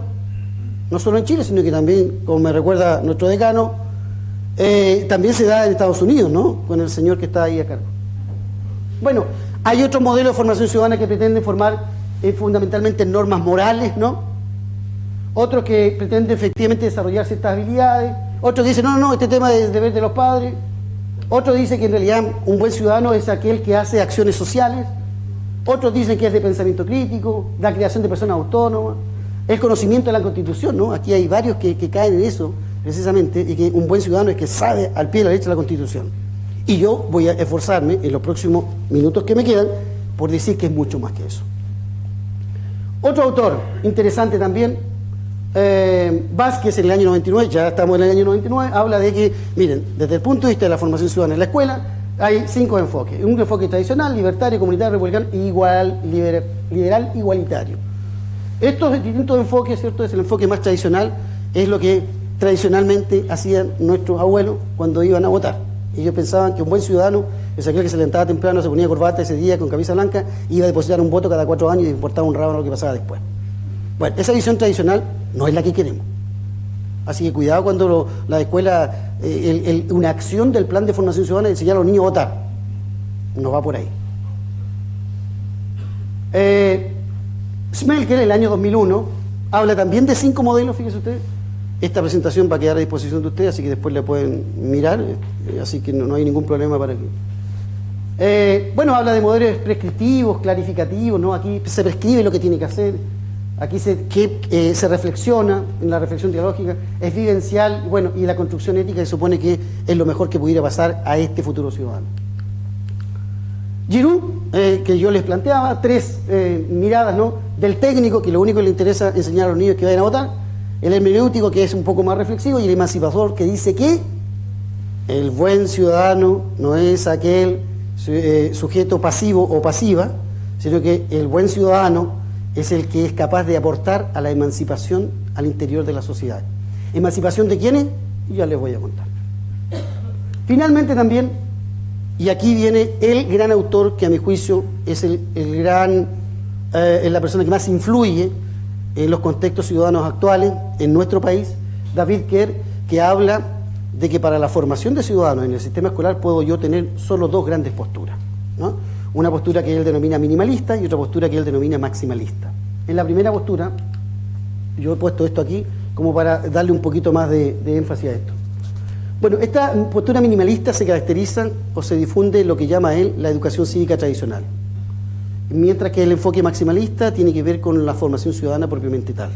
no solo en Chile, sino que también, como me recuerda nuestro decano, también se da en Estados Unidos, ¿no? Con el señor que está ahí a cargo. Bueno, hay otro modelo de formación ciudadana que pretende formar fundamentalmente normas morales, ¿no? Otros que pretende efectivamente desarrollar ciertas habilidades. Otros dicen, no, este tema es deber de los padres. Otros dicen que en realidad un buen ciudadano es aquel que hace acciones sociales. Otros dicen que es de pensamiento crítico, la creación de personas autónomas, el conocimiento de la Constitución, ¿no? Aquí hay varios que caen en eso, precisamente, y que un buen ciudadano es que sabe al pie de la letra la Constitución. Y yo voy a esforzarme en los próximos minutos que me quedan por decir que es mucho más que eso. Otro autor interesante también, Vázquez, en el año 99, ya estamos en el año 99, habla de que, miren, desde el punto de vista de la formación ciudadana en la escuela, hay 5 enfoques. Un enfoque tradicional, libertario, comunitario, republicano y liberal igualitario. Estos distintos enfoques, ¿cierto? Es el enfoque más tradicional, es lo que tradicionalmente hacían nuestros abuelos cuando iban a votar. Ellos pensaban que un buen ciudadano es aquel que se levantaba temprano, se ponía corbata ese día con camisa blanca, iba a depositar un voto cada 4 años y importaba un rábano lo que pasaba después. Bueno, esa visión tradicional no es la que queremos. Así que cuidado cuando la escuela, una acción del plan de formación ciudadana es enseñar a los niños a votar. No va por ahí. Smelker, en el año 2001, habla también de 5 modelos, fíjese usted. Esta presentación va a quedar a disposición de ustedes, así que después la pueden mirar, así que no hay ningún problema para que... bueno, habla de modelos prescriptivos, clarificativos, ¿no? Aquí se prescribe lo que tiene que hacer, aquí se reflexiona en la reflexión teológica, es vivencial, bueno, y la construcción ética se supone que es lo mejor que pudiera pasar a este futuro ciudadano. Giroud, que yo les planteaba, 3 miradas, ¿no? Del técnico, que lo único que le interesa enseñar a los niños es que vayan a votar, el hermenéutico, que es un poco más reflexivo, y el emancipador, que dice que el buen ciudadano no es aquel sujeto pasivo o pasiva, sino que el buen ciudadano es el que es capaz de aportar a la emancipación al interior de la sociedad. ¿Emancipación de quiénes? Ya les voy a contar. Finalmente también, y aquí viene el gran autor que a mi juicio es es la persona que más influye en los contextos ciudadanos actuales en nuestro país, David Kerr, que habla de que para la formación de ciudadanos en el sistema escolar puedo yo tener solo 2 grandes posturas, ¿no? Una postura que él denomina minimalista y otra postura que él denomina maximalista. En la primera postura, yo he puesto esto aquí como para darle un poquito más de énfasis a esto. Bueno, esta postura minimalista se caracteriza o se difunde lo que llama él la educación cívica tradicional, mientras que el enfoque maximalista tiene que ver con la formación ciudadana propiamente tal.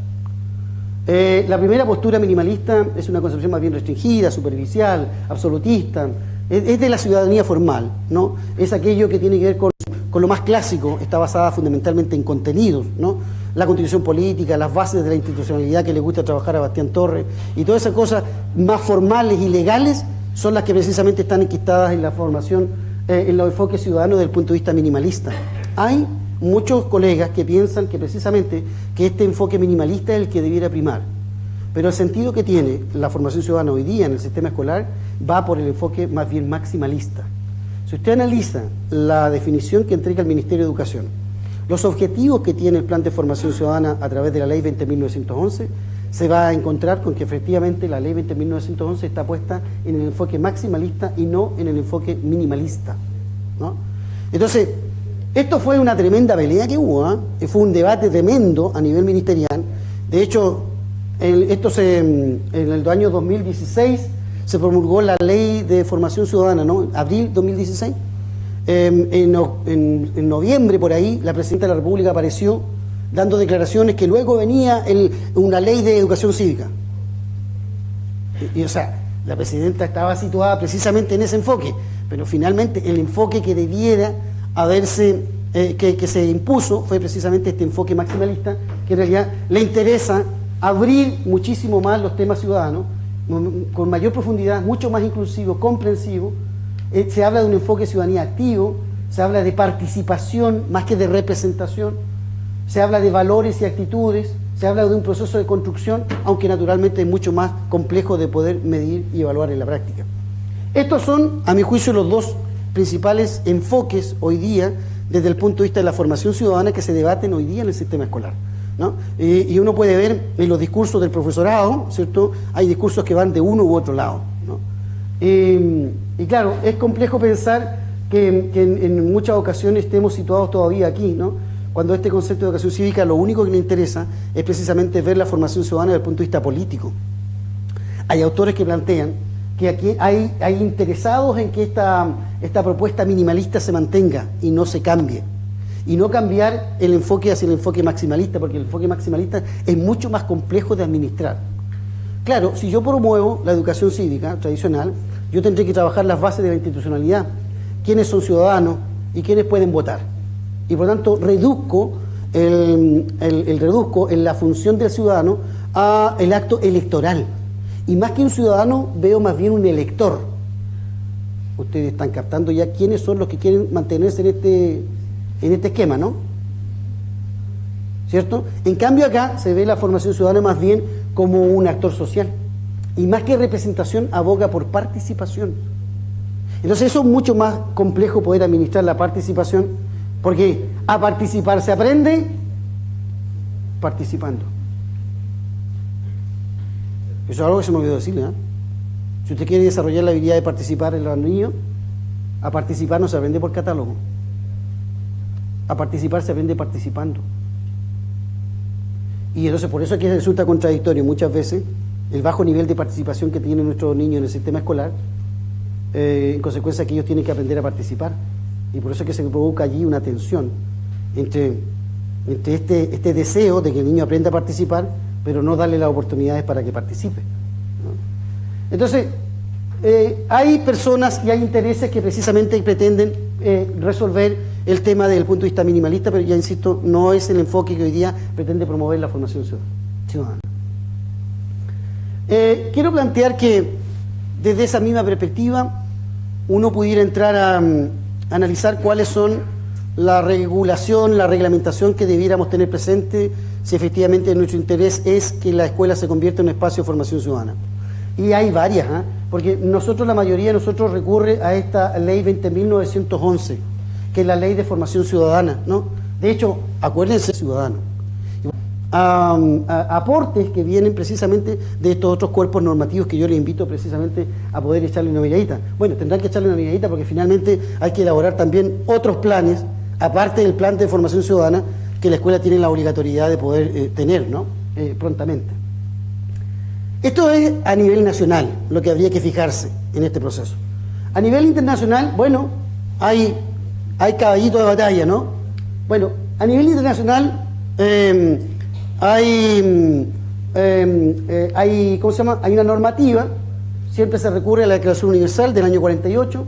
La primera postura minimalista es una concepción más bien restringida, superficial, absolutista, es de la ciudadanía formal, ¿no? Es aquello que tiene que ver con lo más clásico, está basada fundamentalmente en contenidos, ¿no? La constitución política, las bases de la institucionalidad que le gusta trabajar a Bastián Torres, y todas esas cosas más formales y legales son las que precisamente están enquistadas en la formación en los enfoques ciudadanos desde el punto de vista minimalista. Hay muchos colegas que piensan que precisamente que este enfoque minimalista es el que debiera primar, pero el sentido que tiene la formación ciudadana hoy día en el sistema escolar va por el enfoque más bien maximalista. Si usted analiza la definición que entrega el Ministerio de Educación, los objetivos que tiene el Plan de Formación Ciudadana a través de la Ley 20.911, se va a encontrar con que efectivamente la Ley 20.911 está puesta en el enfoque maximalista y no en el enfoque minimalista, ¿no? Entonces, esto fue una tremenda pelea que hubo, ¿eh? Fue un debate tremendo a nivel ministerial. De hecho, en el año 2016 se promulgó la Ley de Formación Ciudadana, ¿no? Abril 2016. En noviembre, por ahí, la Presidenta de la República apareció dando declaraciones que luego venía una ley de educación cívica. O sea, la Presidenta estaba situada precisamente en ese enfoque, pero finalmente el enfoque que debiera haberse, que se impuso fue precisamente este enfoque maximalista, que en realidad le interesa abrir muchísimo más los temas ciudadanos, con mayor profundidad, mucho más inclusivo, comprensivo. Se habla de un enfoque de ciudadanía activo, se habla de participación más que de representación, se habla de valores y actitudes, se habla de un proceso de construcción, aunque naturalmente es mucho más complejo de poder medir y evaluar en la práctica. Estos son, a mi juicio, los dos principales enfoques hoy día desde el punto de vista de la formación ciudadana que se debaten hoy día en el sistema escolar, ¿no? Y uno puede ver en los discursos del profesorado, ¿cierto? Hay discursos que van de uno u otro lado, ¿no? Y claro, es complejo pensar que en muchas ocasiones estemos situados todavía aquí, ¿no? Cuando este concepto de educación cívica lo único que nos interesa es precisamente ver la formación ciudadana desde el punto de vista político. Hay autores que plantean que aquí hay interesados en que esta propuesta minimalista se mantenga y no se cambie. Y no cambiar el enfoque hacia el enfoque maximalista, porque el enfoque maximalista es mucho más complejo de administrar. Claro, si yo promuevo la educación cívica tradicional, yo tendré que trabajar las bases de la institucionalidad, quiénes son ciudadanos y quiénes pueden votar. Y por tanto reduzco en la función del ciudadano a el acto electoral. Y más que un ciudadano, veo más bien un elector. Ustedes están captando ya quiénes son los que quieren mantenerse en este esquema, ¿no? ¿Cierto? En cambio acá se ve la formación ciudadana más bien como un actor social. Y más que representación, aboga por participación. Entonces eso es mucho más complejo poder administrar la participación, porque a participar se aprende participando. Eso es algo que se me olvidó decirle, ¿eh? Si usted quiere desarrollar la habilidad de participar en los niños, a participar no se aprende por catálogo. A participar se aprende participando. Y entonces por eso es que resulta contradictorio muchas veces el bajo nivel de participación que tienen nuestros niños en el sistema escolar, en consecuencia que ellos tienen que aprender a participar. Y por eso es que se provoca allí una tensión entre este deseo de que el niño aprenda a participar, pero no darle las oportunidades para que participe, ¿no? Entonces, hay personas y hay intereses que precisamente pretenden resolver el tema desde el punto de vista minimalista, pero ya insisto, no es el enfoque que hoy día pretende promover la formación ciudadana. Quiero plantear que desde esa misma perspectiva uno pudiera entrar a analizar cuáles son la regulación, la reglamentación que debiéramos tener presente si efectivamente nuestro interés es que la escuela se convierta en un espacio de formación ciudadana. Y hay varias, ¿eh? Porque la mayoría de nosotros recurre a esta ley 20.911, que es la ley de formación ciudadana, ¿no? De hecho, acuérdense, ciudadano. Aportes que vienen precisamente de estos otros cuerpos normativos que yo les invito precisamente a poder echarle una miradita. Bueno, tendrán que echarle una miradita porque finalmente hay que elaborar también otros planes, aparte del plan de formación ciudadana, que la escuela tiene la obligatoriedad de poder tener, ¿no? Prontamente. Esto es a nivel nacional lo que habría que fijarse en este proceso. A nivel internacional, bueno, hay caballitos de batalla, ¿no? Bueno, a nivel internacional hay ¿cómo se llama? Hay una normativa, siempre se recurre a la Declaración Universal del año 48,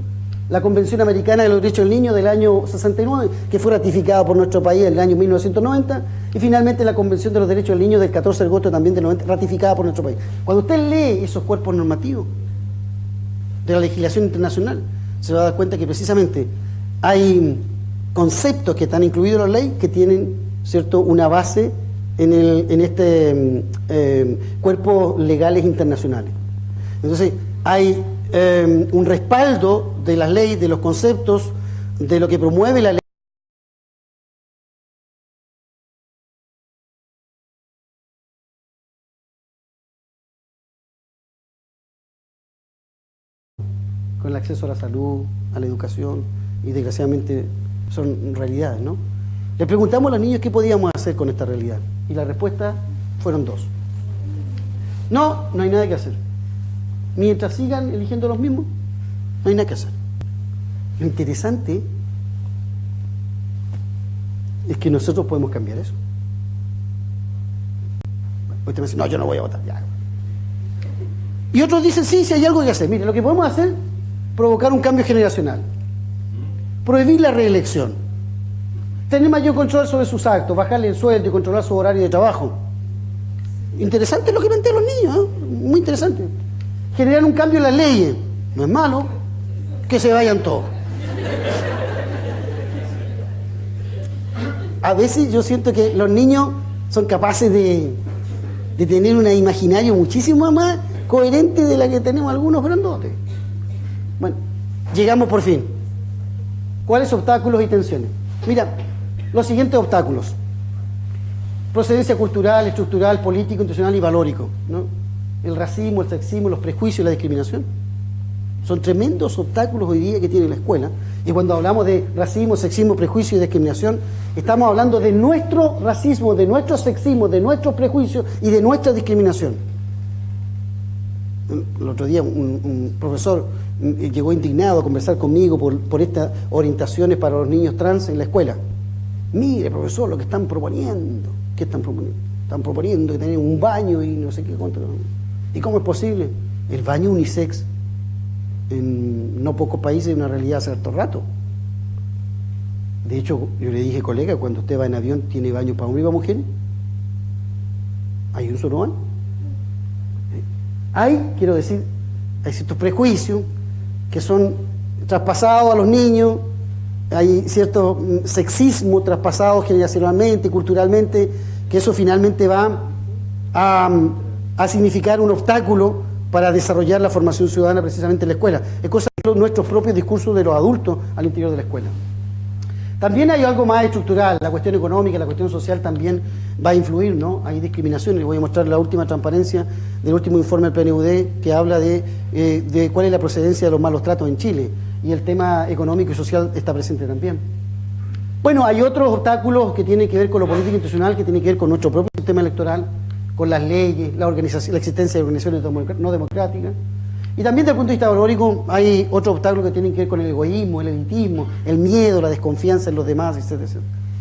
la Convención Americana de los Derechos del Niño del año 69, que fue ratificada por nuestro país en el año 1990, y finalmente la Convención de los Derechos del Niño del 14 de agosto también del 90, ratificada por nuestro país. Cuando usted lee esos cuerpos normativos de la legislación internacional, se va a dar cuenta que precisamente hay conceptos que están incluidos en la ley que tienen, ¿cierto?, una base en este cuerpos legales internacionales. Entonces, hay un respaldo de las leyes, de los conceptos, de lo que promueve la ley. Con el acceso a la salud, a la educación, y desgraciadamente son realidades, ¿no? Le preguntamos a los niños qué podíamos hacer con esta realidad, y la respuesta fueron dos. No hay nada que hacer. Mientras sigan eligiendo los mismos, no hay nada que hacer. Lo interesante es que nosotros podemos cambiar eso. Usted me dice, no, yo no voy a votar, ya. Y otros dicen, sí hay algo que hacer. Mire, lo que podemos hacer, provocar un cambio generacional, prohibir la reelección, tener mayor control sobre sus actos, bajarle el sueldo y controlar su horario de trabajo. Interesante lo que plantean los niños, ¿eh? Muy interesante. Generar un cambio en las leyes, no es malo, que se vayan todos. A veces yo siento que los niños son capaces de tener un imaginario muchísimo más coherente de la que tenemos algunos grandotes. Bueno, llegamos por fin. ¿Cuáles obstáculos y tensiones? Mira, los siguientes obstáculos: procedencia cultural, estructural, político, institucional y valórico, ¿no? El racismo, el sexismo, los prejuicios y la discriminación. Son tremendos obstáculos hoy día que tiene la escuela. Y cuando hablamos de racismo, sexismo, prejuicio y discriminación, estamos hablando de nuestro racismo, de nuestro sexismo, de nuestros prejuicios y de nuestra discriminación. El otro día un profesor llegó indignado a conversar conmigo por estas orientaciones para los niños trans en la escuela. Mire, profesor, lo que están proponiendo. ¿Qué están proponiendo? Están proponiendo que tener un baño y no sé qué contra. ¿Y cómo es posible? El baño unisex en no pocos países es una realidad hace harto rato. De hecho, yo le dije, colega, cuando usted va en avión, ¿tiene baño para hombre y para mujer? ¿Hay un solo baño? Quiero decir, hay ciertos prejuicios que son traspasados a los niños, hay cierto sexismo traspasado generacionalmente, culturalmente, que eso finalmente va a significar un obstáculo para desarrollar la formación ciudadana precisamente en la escuela. Es cosa de nuestros propios discursos de los adultos al interior de la escuela. También hay algo más estructural, la cuestión económica, la cuestión social también va a influir, ¿no? Hay discriminación. Les voy a mostrar la última transparencia del último informe del PNUD que habla de cuál es la procedencia de los malos tratos en Chile, y el tema económico y social está presente también. Bueno, hay otros obstáculos que tienen que ver con lo político institucional, que tienen que ver con nuestro propio sistema electoral, con las leyes, la organización, la existencia de organizaciones no democráticas. Y también desde el punto de vista valórico hay otros obstáculos que tienen que ver con el egoísmo, el elitismo, el miedo, la desconfianza en los demás, etc.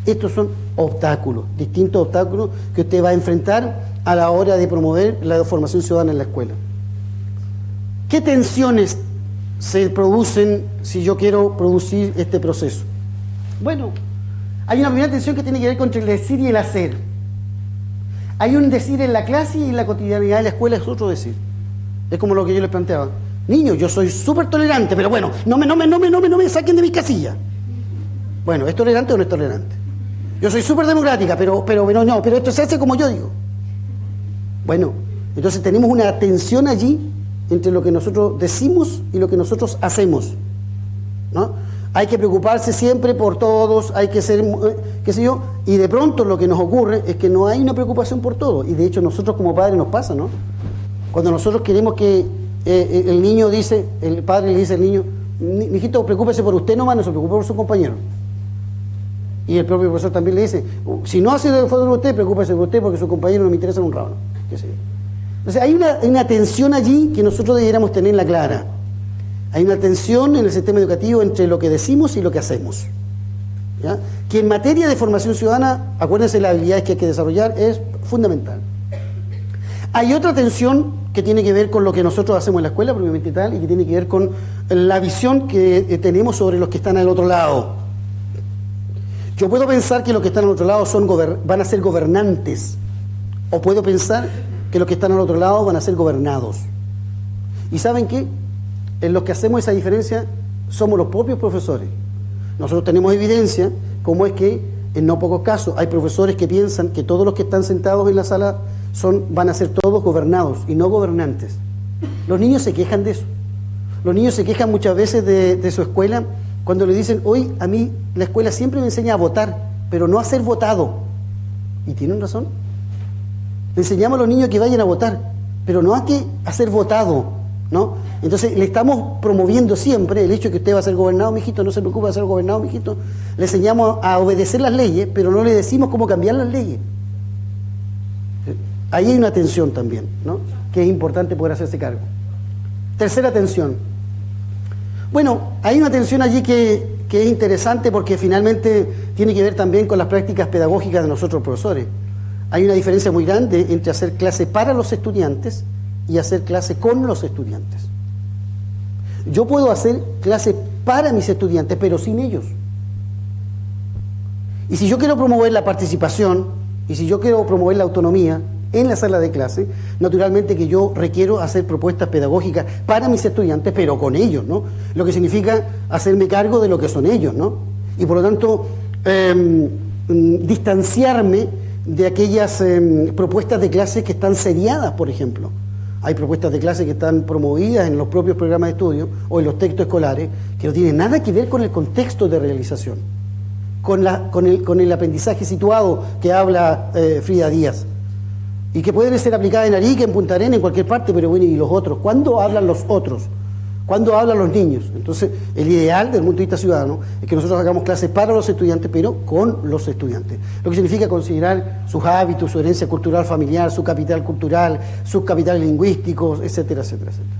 Estos son obstáculos, distintos obstáculos que usted va a enfrentar a la hora de promover la formación ciudadana en la escuela. ¿Qué tensiones se producen si yo quiero producir este proceso? Bueno, hay una primera tensión que tiene que ver con el decir y el hacer. Hay un decir en la clase y en la cotidianidad de la escuela es otro decir. Es como lo que yo les planteaba. Niños, yo soy súper tolerante, pero bueno, no me saquen de mis casillas. Bueno, ¿es tolerante o no es tolerante? Yo soy súper democrática, pero esto se hace como yo digo. Bueno, entonces tenemos una tensión allí entre lo que nosotros decimos y lo que nosotros hacemos, ¿no? Hay que preocuparse siempre por todos, hay que ser, qué sé yo, y de pronto lo que nos ocurre es que no hay una preocupación por todos, y de hecho nosotros como padres nos pasa, ¿no? Cuando nosotros queremos que el niño dice, el padre le dice al niño, mijito, preocúpese por usted nomás, no se preocupe por su compañero. Y el propio profesor también le dice, si no hace de por usted, preocúpese por usted porque su compañero no me interesa en un rábano. ¿Qué sé yo? Entonces hay una tensión allí que nosotros debiéramos tenerla clara. Hay una tensión en el sistema educativo entre lo que decimos y lo que hacemos, ¿ya? Que en materia de formación ciudadana, acuérdense, las habilidades que hay que desarrollar es fundamental. Hay otra tensión que tiene que ver con lo que nosotros hacemos en la escuela propiamente tal, y que tiene que ver con la visión que tenemos sobre los que están al otro lado. Yo puedo pensar que los que están al otro lado van a ser gobernantes, o puedo pensar que los que están al otro lado van a ser gobernados. ¿Y saben qué? En los que hacemos esa diferencia somos los propios profesores. Nosotros tenemos evidencia cómo es que en no pocos casos hay profesores que piensan que todos los que están sentados en la sala van a ser todos gobernados y no gobernantes. Los niños se quejan de eso. Los niños se quejan muchas veces de su escuela cuando le dicen, hoy a mí la escuela siempre me enseña a votar, pero no a ser votado. Y tienen razón. Le enseñamos a los niños que vayan a votar, pero no a ser votado, ¿no? Entonces le estamos promoviendo siempre el hecho de que usted va a ser gobernado, mijito, no se preocupe de ser gobernado, mijito. Le enseñamos a obedecer las leyes, pero no le decimos cómo cambiar las leyes. Ahí hay una tensión también, ¿no? Que es importante poder hacerse cargo. Tercera tensión. Bueno, hay una tensión allí que es interesante porque finalmente tiene que ver también con las prácticas pedagógicas de nosotros profesores. Hay una diferencia muy grande entre hacer clase para los estudiantes y hacer clase con los estudiantes. Yo puedo hacer clase para mis estudiantes, pero sin ellos. Y si yo quiero promover la participación, y si yo quiero promover la autonomía en la sala de clase, naturalmente que yo requiero hacer propuestas pedagógicas para mis estudiantes, pero con ellos, ¿no? Lo que significa hacerme cargo de lo que son ellos, ¿no? Y por lo tanto, distanciarme de aquellas propuestas de clase que están seriadas, por ejemplo. Hay propuestas de clase que están promovidas en los propios programas de estudio o en los textos escolares que no tienen nada que ver con el contexto de realización, con el aprendizaje situado que habla Frida Díaz, y que pueden ser aplicadas en Arica, en Punta Arenas, en cualquier parte, pero bueno, ¿y los otros? ¿Cuándo hablan los otros? ¿Cuándo hablan los niños? Entonces, el ideal, desde el punto de vista ciudadano, es que nosotros hagamos clases para los estudiantes, pero con los estudiantes. Lo que significa considerar sus hábitos, su herencia cultural familiar, su capital cultural, sus capitales lingüísticos, etcétera, etcétera, etcétera.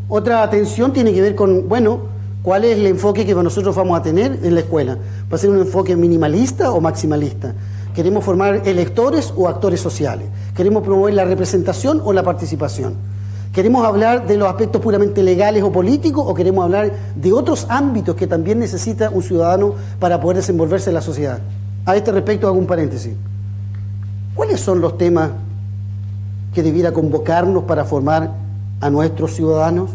Otra atención tiene que ver con, bueno, ¿cuál es el enfoque que nosotros vamos a tener en la escuela? ¿Va a ser un enfoque minimalista o maximalista? ¿Queremos formar electores o actores sociales? ¿Queremos promover la representación o la participación? ¿Queremos hablar de los aspectos puramente legales o políticos o queremos hablar de otros ámbitos que también necesita un ciudadano para poder desenvolverse en la sociedad? A este respecto hago un paréntesis. ¿Cuáles son los temas que debiera convocarnos para formar a nuestros ciudadanos?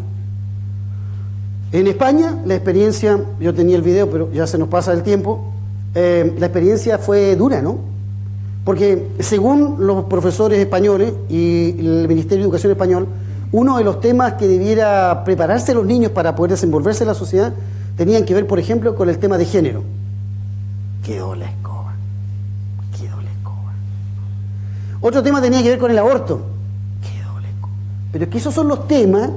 En España, la experiencia, yo tenía el video, pero ya se nos pasa el tiempo, la experiencia fue dura, ¿no? Porque según los profesores españoles y el Ministerio de Educación español, uno de los temas que debiera prepararse los niños para poder desenvolverse en la sociedad tenían que ver, por ejemplo, con el tema de género. Quedó la escoba. Otro tema tenía que ver con el aborto. Quedó la escoba. Pero es que esos son los temas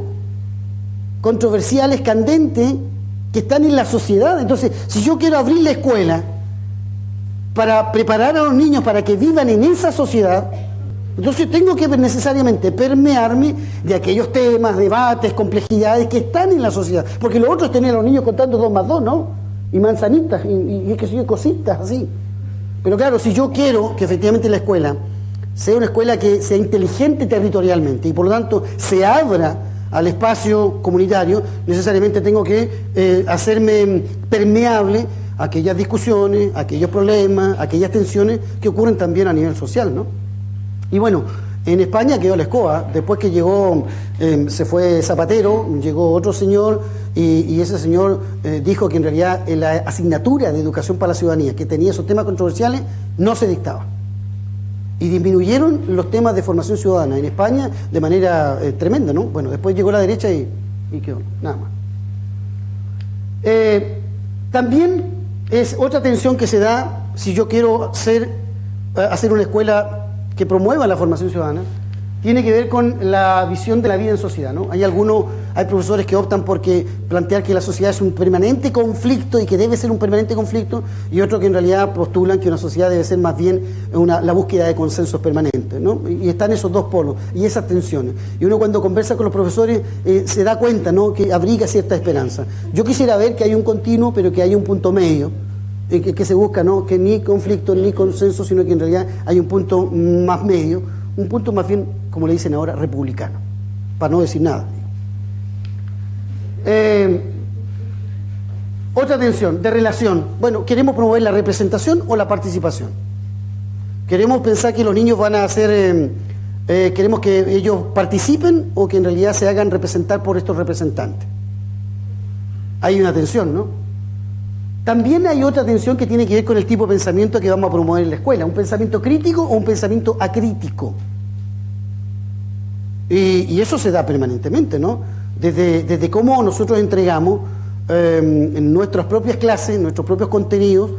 controversiales, candentes, que están en la sociedad. Entonces, si yo quiero abrir la escuela para preparar a los niños para que vivan en esa sociedad, entonces tengo que necesariamente permearme de aquellos temas, debates, complejidades que están en la sociedad. Porque lo otro es tener a los niños contando 2 más 2, ¿no? Y manzanitas, y qué sé yo, cositas así. Pero claro, si yo quiero que efectivamente la escuela sea una escuela que sea inteligente territorialmente y por lo tanto se abra al espacio comunitario, necesariamente tengo que hacerme permeable a aquellas discusiones, a aquellos problemas, a aquellas tensiones que ocurren también a nivel social, ¿no? Y bueno, en España quedó la escoba. Después que llegó, se fue Zapatero, llegó otro señor y ese señor dijo que en realidad la asignatura de educación para la ciudadanía que tenía esos temas controversiales no se dictaba. Y disminuyeron los temas de formación ciudadana en España de manera tremenda, ¿no? Bueno, después llegó la derecha y quedó, nada más. También es otra tensión que se da si yo quiero hacer una escuela que promueva la formación ciudadana, tiene que ver con la visión de la vida en sociedad, ¿no? Hay profesores que optan por plantear que la sociedad es un permanente conflicto y que debe ser un permanente conflicto, y otros que en realidad postulan que una sociedad debe ser más bien la búsqueda de consensos permanentes, ¿no? Y están esos dos polos y esas tensiones. Y uno cuando conversa con los profesores se da cuenta, ¿no?, que abriga cierta esperanza. Yo quisiera ver que hay un continuo, pero que hay un punto medio, que se busca, ¿no?, que ni conflicto ni consenso, sino que en realidad hay un punto más medio, un punto más bien, como le dicen ahora, republicano, para no decir nada. Otra tensión de relación. Bueno, ¿queremos promover la representación o la participación? ¿Queremos pensar que los niños van a ser queremos que ellos participen o que en realidad se hagan representar por estos representantes. Hay una tensión, ¿no? También hay otra tensión que tiene que ver con el tipo de pensamiento que vamos a promover en la escuela, un pensamiento crítico o un pensamiento acrítico. Y eso se da permanentemente, ¿no? Desde cómo nosotros entregamos en nuestras propias clases, nuestros propios contenidos.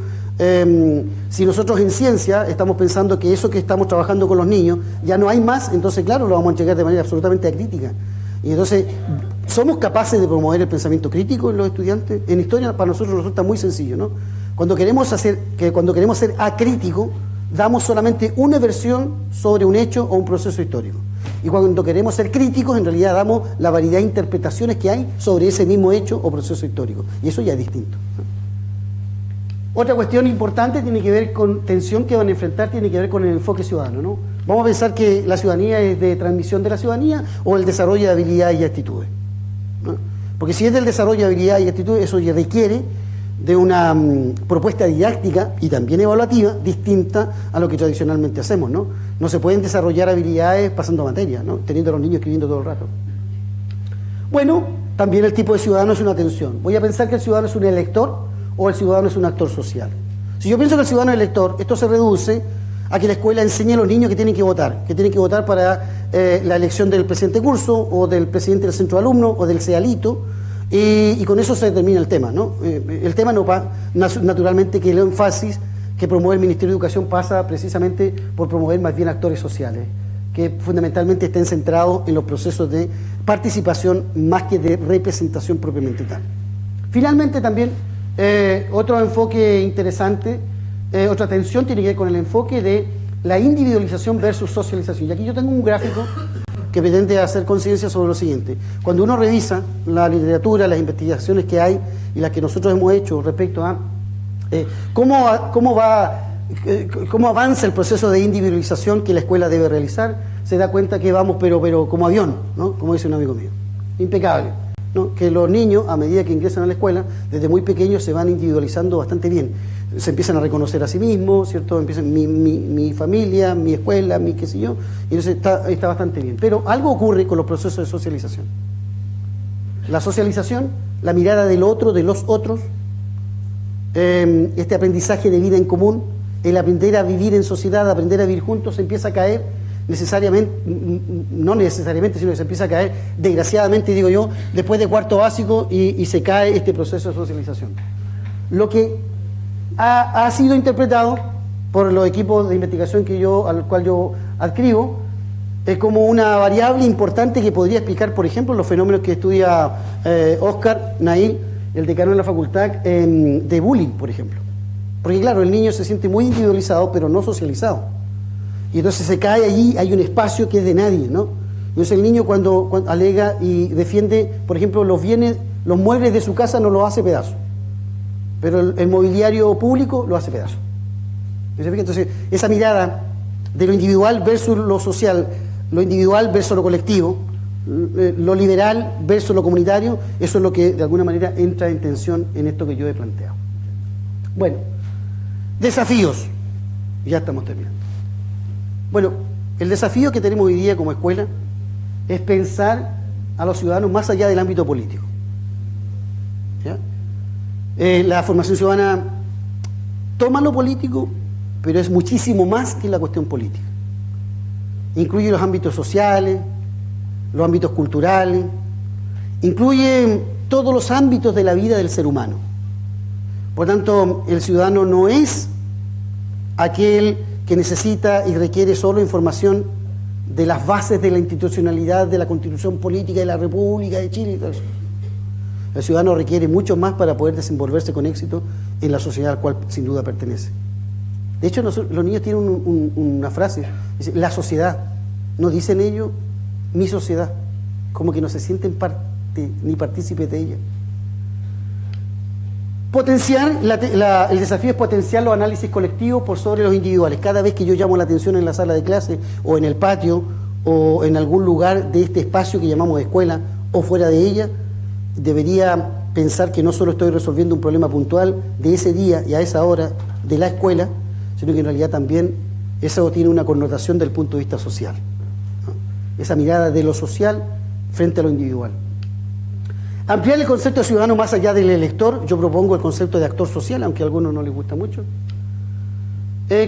Si nosotros en ciencia estamos pensando que eso que estamos trabajando con los niños ya no hay más, entonces claro, lo vamos a entregar de manera absolutamente acrítica. Y entonces, ¿somos capaces de promover el pensamiento crítico en los estudiantes? En historia para nosotros resulta muy sencillo, ¿no? Cuando queremos ser acríticos, damos solamente una versión sobre un hecho o un proceso histórico. Y cuando queremos ser críticos, en realidad damos la variedad de interpretaciones que hay sobre ese mismo hecho o proceso histórico. Y eso ya es distinto. Otra cuestión importante tiene que ver con tensión que van a enfrentar, tiene que ver con el enfoque ciudadano, ¿no? Vamos a pensar que la ciudadanía es de transmisión de la ciudadanía o el desarrollo de habilidades y actitudes, ¿no? Porque si es del desarrollo de habilidades y actitudes, eso ya requiere de una propuesta didáctica y también evaluativa distinta a lo que tradicionalmente hacemos, ¿no? No se pueden desarrollar habilidades pasando materia, ¿no? Teniendo a los niños escribiendo todo el rato. Bueno, también el tipo de ciudadano es una tensión. Voy a pensar que el ciudadano es un elector o el ciudadano es un actor social. Si yo pienso que el ciudadano es elector, esto se reduce a que la escuela enseñe a los niños que tienen que votar para la elección del presidente de curso o del presidente del centro de alumnos o del CEALITO, y con eso se determina el tema, ¿no? El tema no naturalmente que el énfasis que promueve el Ministerio de Educación pasa precisamente por promover más bien actores sociales, que fundamentalmente estén centrados en los procesos de participación más que de representación propiamente tal. Finalmente también, otro enfoque interesante, otra tensión tiene que ver con el enfoque de la individualización versus socialización. Y aquí yo tengo un gráfico que pretende hacer conciencia sobre lo siguiente. Cuando uno revisa la literatura, las investigaciones que hay y las que nosotros hemos hecho respecto a cómo avanza el proceso de individualización que la escuela debe realizar, se da cuenta que vamos pero como avión, ¿no? Como dice un amigo mío. Impecable, ¿no? Que los niños, a medida que ingresan a la escuela, desde muy pequeños se van individualizando bastante bien. Se empiezan a reconocer a sí mismos, ¿cierto? Empiezan mi familia, mi escuela, mi qué sé yo, y entonces está bastante bien. Pero algo ocurre con los procesos de socialización. La socialización, la mirada del otro, de los otros, este aprendizaje de vida en común, el aprender a vivir en sociedad, aprender a vivir juntos, se empieza a caer necesariamente, no necesariamente, sino que se empieza a caer, desgraciadamente digo yo, después de cuarto básico y se cae este proceso de socialización. Lo que ha sido interpretado por los equipos de investigación al cual yo adscribo como una variable importante que podría explicar, por ejemplo, los fenómenos que estudia Oscar Nail, el decano de la facultad, de bullying, por ejemplo. Porque claro, el niño se siente muy individualizado, pero no socializado. Y entonces se cae allí, hay un espacio que es de nadie, ¿no? Entonces el niño cuando alega y defiende, por ejemplo, los bienes, los muebles de su casa no los hace pedazos, pero el mobiliario público lo hace pedazo. Entonces, esa mirada de lo individual versus lo social, lo individual versus lo colectivo, lo liberal versus lo comunitario, eso es lo que de alguna manera entra en tensión en esto que yo he planteado. Bueno, desafíos. Ya estamos terminando. Bueno, el desafío que tenemos hoy día como escuela es pensar a los ciudadanos más allá del ámbito político. ¿Ya? La formación ciudadana toma lo político, pero es muchísimo más que la cuestión política. Incluye los ámbitos sociales, los ámbitos culturales, incluye todos los ámbitos de la vida del ser humano. Por tanto, el ciudadano no es aquel que necesita y requiere solo información de las bases de la institucionalidad, de la constitución política de la República de Chile y todo eso. El ciudadano requiere mucho más para poder desenvolverse con éxito en la sociedad al cual sin duda pertenece. De hecho, los niños tienen una frase, dice, la sociedad, no dicen ellos, mi sociedad, como que no se sienten parte ni partícipes de ella. Potenciar, el desafío es potenciar los análisis colectivos por sobre los individuales. Cada vez que yo llamo la atención en la sala de clase o en el patio o en algún lugar de este espacio que llamamos escuela o fuera de ella, debería pensar que no solo estoy resolviendo un problema puntual de ese día y a esa hora de la escuela, sino que en realidad también eso tiene una connotación del punto de vista social, esa mirada de lo social frente a lo individual. Ampliar el concepto de ciudadano más allá del elector, yo propongo el concepto de actor social, aunque a algunos no les gusta mucho.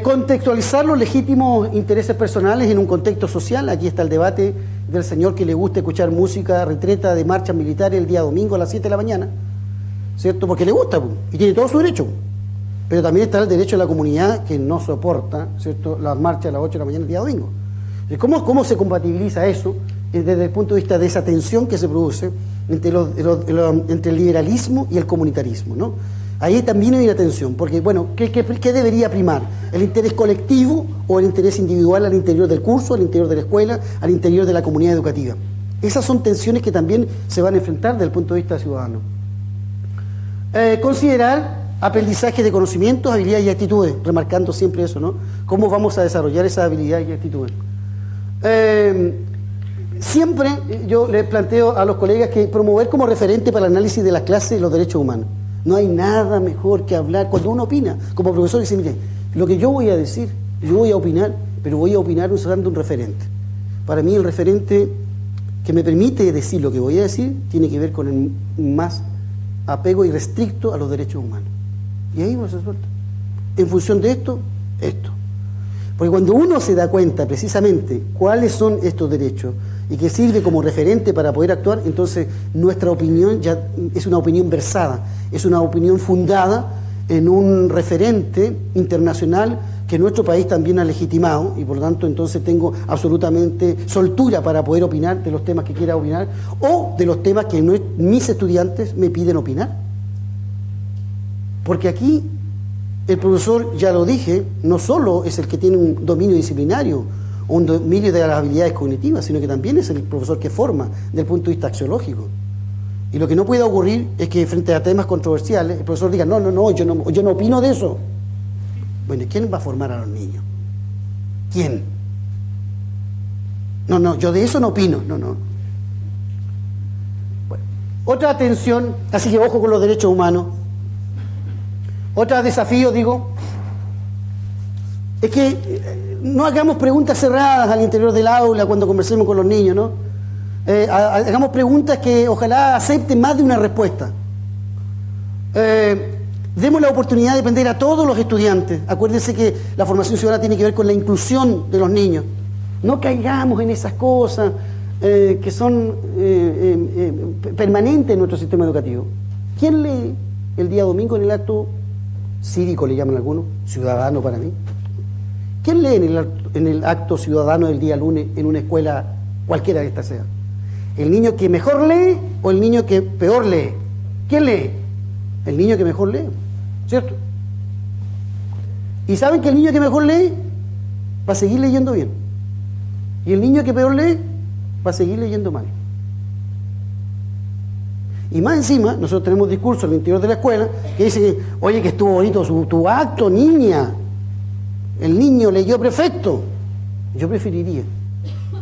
Contextualizar los legítimos intereses personales en un contexto social. Aquí está el debate del señor que le gusta escuchar música retreta de marchas militares el día domingo a las 7 de la mañana, ¿cierto? Porque le gusta, y tiene todo su derecho. Pero también está el derecho de la comunidad que no soporta, ¿cierto?, las marchas a las 8 de la mañana el día domingo. ¿Cómo se compatibiliza eso desde el punto de vista de esa tensión que se produce entre el liberalismo y el comunitarismo, ¿no? Ahí también hay una tensión, porque, bueno, ¿qué debería primar? ¿El interés colectivo o el interés individual al interior del curso, al interior de la escuela, al interior de la comunidad educativa? Esas son tensiones que también se van a enfrentar desde el punto de vista ciudadano. Considerar aprendizaje de conocimientos, habilidades y actitudes, remarcando siempre eso, ¿no? ¿Cómo vamos a desarrollar esas habilidades y actitudes? Siempre yo les planteo a los colegas que promover como referente para el análisis de las clases los derechos humanos. No hay nada mejor que hablar, cuando uno opina, como profesor, dice, mire, lo que yo voy a decir, yo voy a opinar, pero voy a opinar usando un referente. Para mí el referente que me permite decir lo que voy a decir tiene que ver con el más apego irrestricto a los derechos humanos. Y ahí se suelta. En función de esto. Porque cuando uno se da cuenta precisamente cuáles son estos derechos y que sirve como referente para poder actuar, entonces nuestra opinión ya es una opinión versada, es una opinión fundada en un referente internacional que nuestro país también ha legitimado, y por lo tanto entonces tengo absolutamente soltura para poder opinar de los temas que quiera opinar o de los temas que mis estudiantes me piden opinar. Porque aquí el profesor, ya lo dije, no solo es el que tiene un dominio disciplinario o un dominio de las habilidades cognitivas, sino que también es el profesor que forma desde el punto de vista axiológico. Y lo que no puede ocurrir es que frente a temas controversiales el profesor diga, no, yo no opino de eso. Bueno, ¿quién va a formar a los niños? ¿Quién? No, yo de eso no opino, no. Bueno, otra tensión, así que ojo con los derechos humanos. Otro desafío, es que no hagamos preguntas cerradas al interior del aula cuando conversemos con los niños, ¿no? Hagamos preguntas que ojalá acepten más de una respuesta. Demos la oportunidad de aprender a todos los estudiantes. Acuérdense que la formación ciudadana tiene que ver con la inclusión de los niños. No caigamos en esas cosas que son permanentes en nuestro sistema educativo. ¿Quién lee el día domingo en el acto cívico, le llaman algunos, ciudadano para mí? ¿Quién lee en el acto ciudadano del día lunes en una escuela, cualquiera de estas sea? ¿El niño que mejor lee o el niño que peor lee? ¿Quién lee? El niño que mejor lee, ¿cierto? Y saben que el niño que mejor lee va a seguir leyendo bien. Y el niño que peor lee va a seguir leyendo mal. Y más encima, nosotros tenemos discursos al interior de la escuela que dicen, oye, que estuvo bonito tu acto, niña. El niño leyó perfecto. Yo preferiría,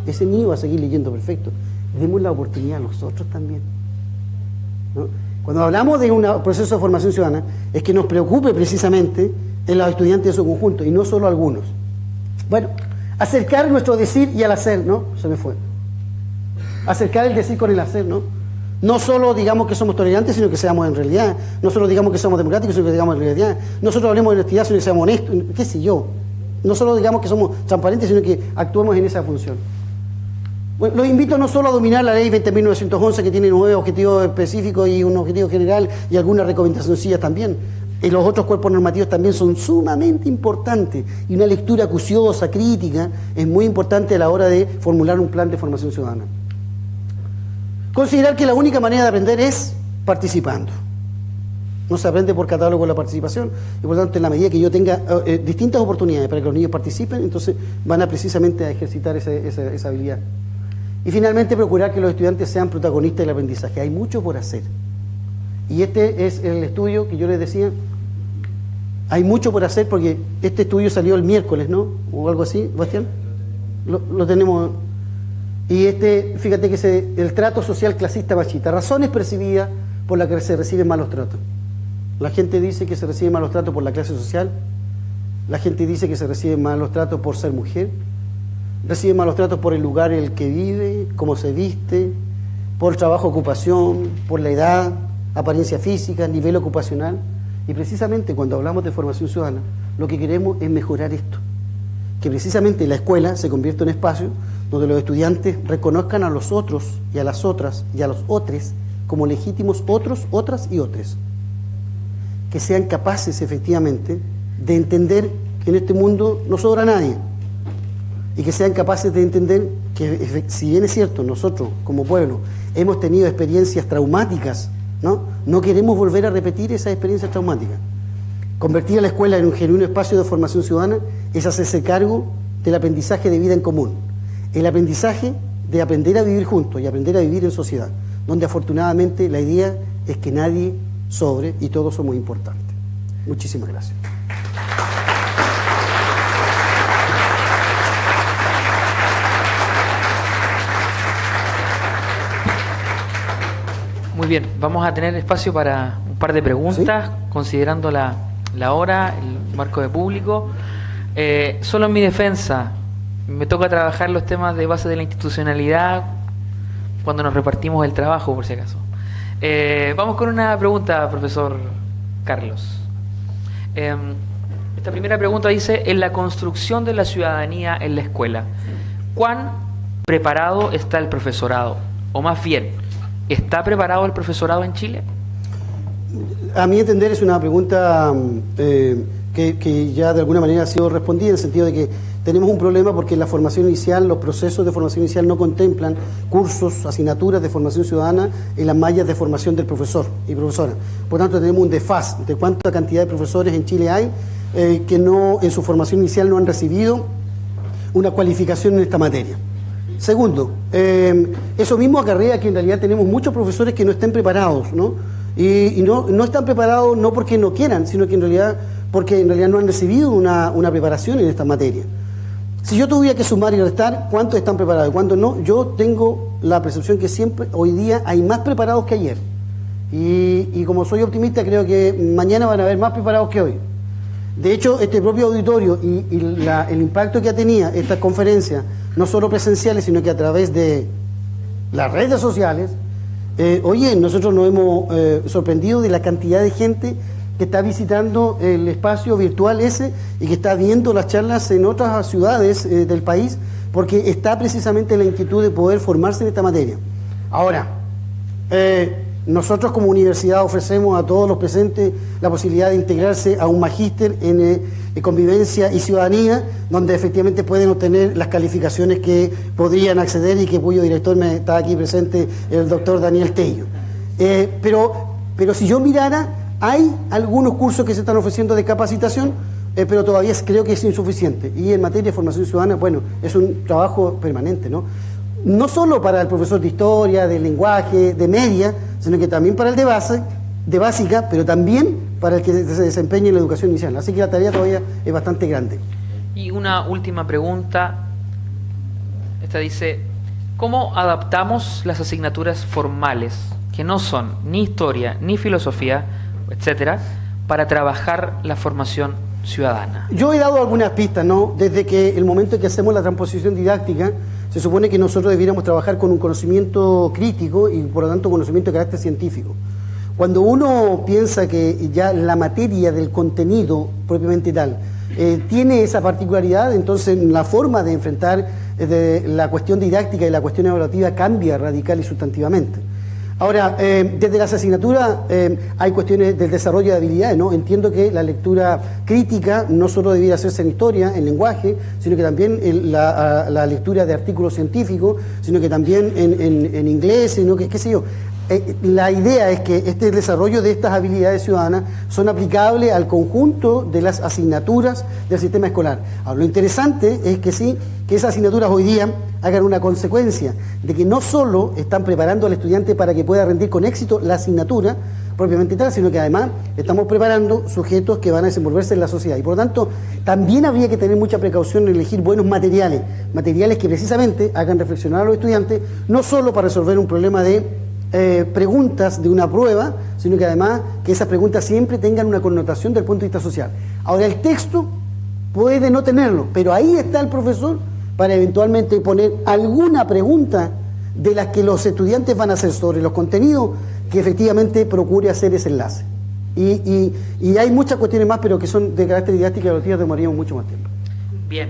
ese niño va a seguir leyendo perfecto. Demos la oportunidad a nosotros también, ¿no? Cuando hablamos de un proceso de formación ciudadana, es que nos preocupe precisamente en los estudiantes de su conjunto, y no solo algunos. Bueno, acercar nuestro decir y al hacer, ¿no? Se me fue. Acercar el decir con el hacer, ¿no? No solo digamos que somos tolerantes, sino que seamos en realidad. No solo digamos que somos democráticos, sino que digamos en realidad. No solo hablemos de honestidad, sino que seamos honestos, qué sé yo. No solo digamos que somos transparentes, sino que actuemos en esa función. Bueno, los invito no solo a dominar la ley 20.911, que tiene 9 objetivos específicos y un objetivo general y algunas recomendaciones también. Y los otros cuerpos normativos también son sumamente importantes. Y una lectura acuciosa, crítica, es muy importante a la hora de formular un plan de formación ciudadana. Considerar que la única manera de aprender es participando. No se aprende por catálogo la participación, y por lo tanto, en la medida que yo tenga distintas oportunidades para que los niños participen, entonces van a precisamente a ejercitar esa habilidad. Y finalmente, procurar que los estudiantes sean protagonistas del aprendizaje. Hay mucho por hacer. Y este es el estudio que yo les decía. Hay mucho por hacer porque este estudio salió el miércoles, ¿no? O algo así, Bastián. Lo tenemos. Y fíjate que es el trato social clasista machista. Razones percibidas por las que se reciben malos tratos. La gente dice que se reciben malos tratos por la clase social. La gente dice que se reciben malos tratos por ser mujer. recibe malos tratos por el lugar en el que vive, cómo se viste, por trabajo, ocupación, por la edad, apariencia física, nivel ocupacional. Y precisamente cuando hablamos de formación ciudadana, lo que queremos es mejorar esto. Que precisamente la escuela se convierta en un espacio donde los estudiantes reconozcan a los otros y a las otras y a los otros como legítimos otros, otras y otros. Que sean capaces efectivamente de entender que en este mundo no sobra nadie. Y que sean capaces de entender que, si bien es cierto, nosotros como pueblo hemos tenido experiencias traumáticas, no queremos volver a repetir esas experiencias traumáticas. Convertir a la escuela en un genuino espacio de formación ciudadana es hacerse cargo del aprendizaje de vida en común, el aprendizaje de aprender a vivir juntos y aprender a vivir en sociedad, donde afortunadamente la idea es que nadie sobre y todos somos importantes. Muchísimas gracias. Muy bien, vamos a tener espacio para un par de preguntas, ¿sí? Considerando la hora, el marco de público. Solo en mi defensa, me toca trabajar los temas de base de la institucionalidad cuando nos repartimos el trabajo, por si acaso. Vamos con una pregunta, profesor Carlos. Esta primera pregunta dice: en la construcción de la ciudadanía en la escuela, ¿cuán preparado está el profesorado? O más bien, ¿está preparado el profesorado en Chile? A mi entender es una pregunta que ya de alguna manera ha sido respondida, en el sentido de que tenemos un problema porque la formación inicial, los procesos de formación inicial no contemplan cursos, asignaturas de formación ciudadana en las mallas de formación del profesor y profesora. Por tanto, tenemos un desfase de cuánta cantidad de profesores en Chile hay que no, en su formación inicial no han recibido una cualificación en esta materia. Segundo, eso mismo acarrea que en realidad tenemos muchos profesores que no estén preparados, ¿no? Y no están preparados no porque no quieran, sino que porque en realidad no han recibido una preparación en esta materia. Si yo tuviera que sumar y restar cuántos están preparados y cuántos no, yo tengo la percepción que siempre, hoy día, hay más preparados que ayer. Y como soy optimista, creo que mañana van a haber más preparados que hoy. De hecho, este propio auditorio y el impacto que tenía estas conferencias, no solo presenciales, sino que a través de las redes sociales, nosotros nos hemos sorprendido de la cantidad de gente que está visitando el espacio virtual ese y que está viendo las charlas en otras ciudades del país, porque está precisamente la inquietud de poder formarse en esta materia. Ahora, nosotros como universidad ofrecemos a todos los presentes la posibilidad de integrarse a un magíster en convivencia y ciudadanía, donde efectivamente pueden obtener las calificaciones que podrían acceder y que cuyo director está aquí presente, el doctor Daniel Tello. Pero si yo mirara, hay algunos cursos que se están ofreciendo de capacitación, pero todavía creo que es insuficiente. Y en materia de formación ciudadana, bueno, es un trabajo permanente, ¿no? No solo para el profesor de historia, de lenguaje, de media, sino que también para el de básica, pero también para el que se desempeñe en la educación inicial. Así que la tarea todavía es bastante grande. Y una última pregunta. Esta dice: ¿cómo adaptamos las asignaturas formales, que no son ni historia, ni filosofía, etcétera, para trabajar la formación ciudadana? Yo he dado algunas pistas, ¿no? Desde que el momento en que hacemos la transposición didáctica, se supone que nosotros debiéramos trabajar con un conocimiento crítico y por lo tanto conocimiento de carácter científico. Cuando uno piensa que ya la materia del contenido propiamente tal tiene esa particularidad, entonces la forma de enfrentar la cuestión didáctica y la cuestión evaluativa cambia radical y sustantivamente. Ahora, desde las asignaturas hay cuestiones del desarrollo de habilidades, ¿no? Entiendo que la lectura crítica no solo debiera hacerse en historia, en lenguaje, sino que también la lectura de artículos científicos, sino que también en inglés, sino que, qué sé yo. La idea es que este desarrollo de estas habilidades ciudadanas son aplicables al conjunto de las asignaturas del sistema escolar. Ahora, lo interesante es que sí, que esas asignaturas hoy día hagan una consecuencia de que no solo están preparando al estudiante para que pueda rendir con éxito la asignatura propiamente tal, sino que además estamos preparando sujetos que van a desenvolverse en la sociedad. Y por lo tanto, también habría que tener mucha precaución en elegir buenos materiales que precisamente hagan reflexionar a los estudiantes, no solo para resolver un problema de preguntas de una prueba, sino que además que esas preguntas siempre tengan una connotación desde el punto de vista social. Ahora, el texto puede no tenerlo, pero ahí está el profesor para eventualmente poner alguna pregunta de las que los estudiantes van a hacer sobre los contenidos, que efectivamente procure hacer ese enlace. Y hay muchas cuestiones más, pero que son de carácter didáctico, y a los días demoraríamos mucho más tiempo. Bien,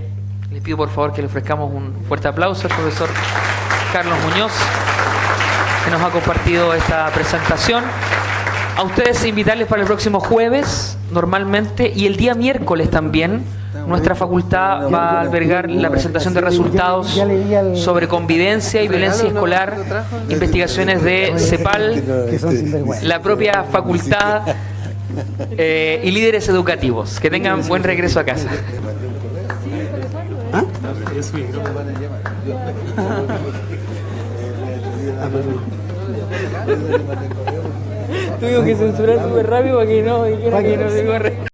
les pido por favor que le ofrezcamos un fuerte aplauso al profesor Carlos Muñoz, que nos ha compartido esta presentación. A ustedes invitarles para el próximo jueves, normalmente, y el día miércoles también, nuestra facultad va a albergar la presentación de resultados sobre convivencia y violencia escolar, investigaciones de CEPAL, la propia facultad y líderes educativos. Que tengan buen regreso a casa. ¿Ah? Tuvimos que censurar súper rápido para que no se corre.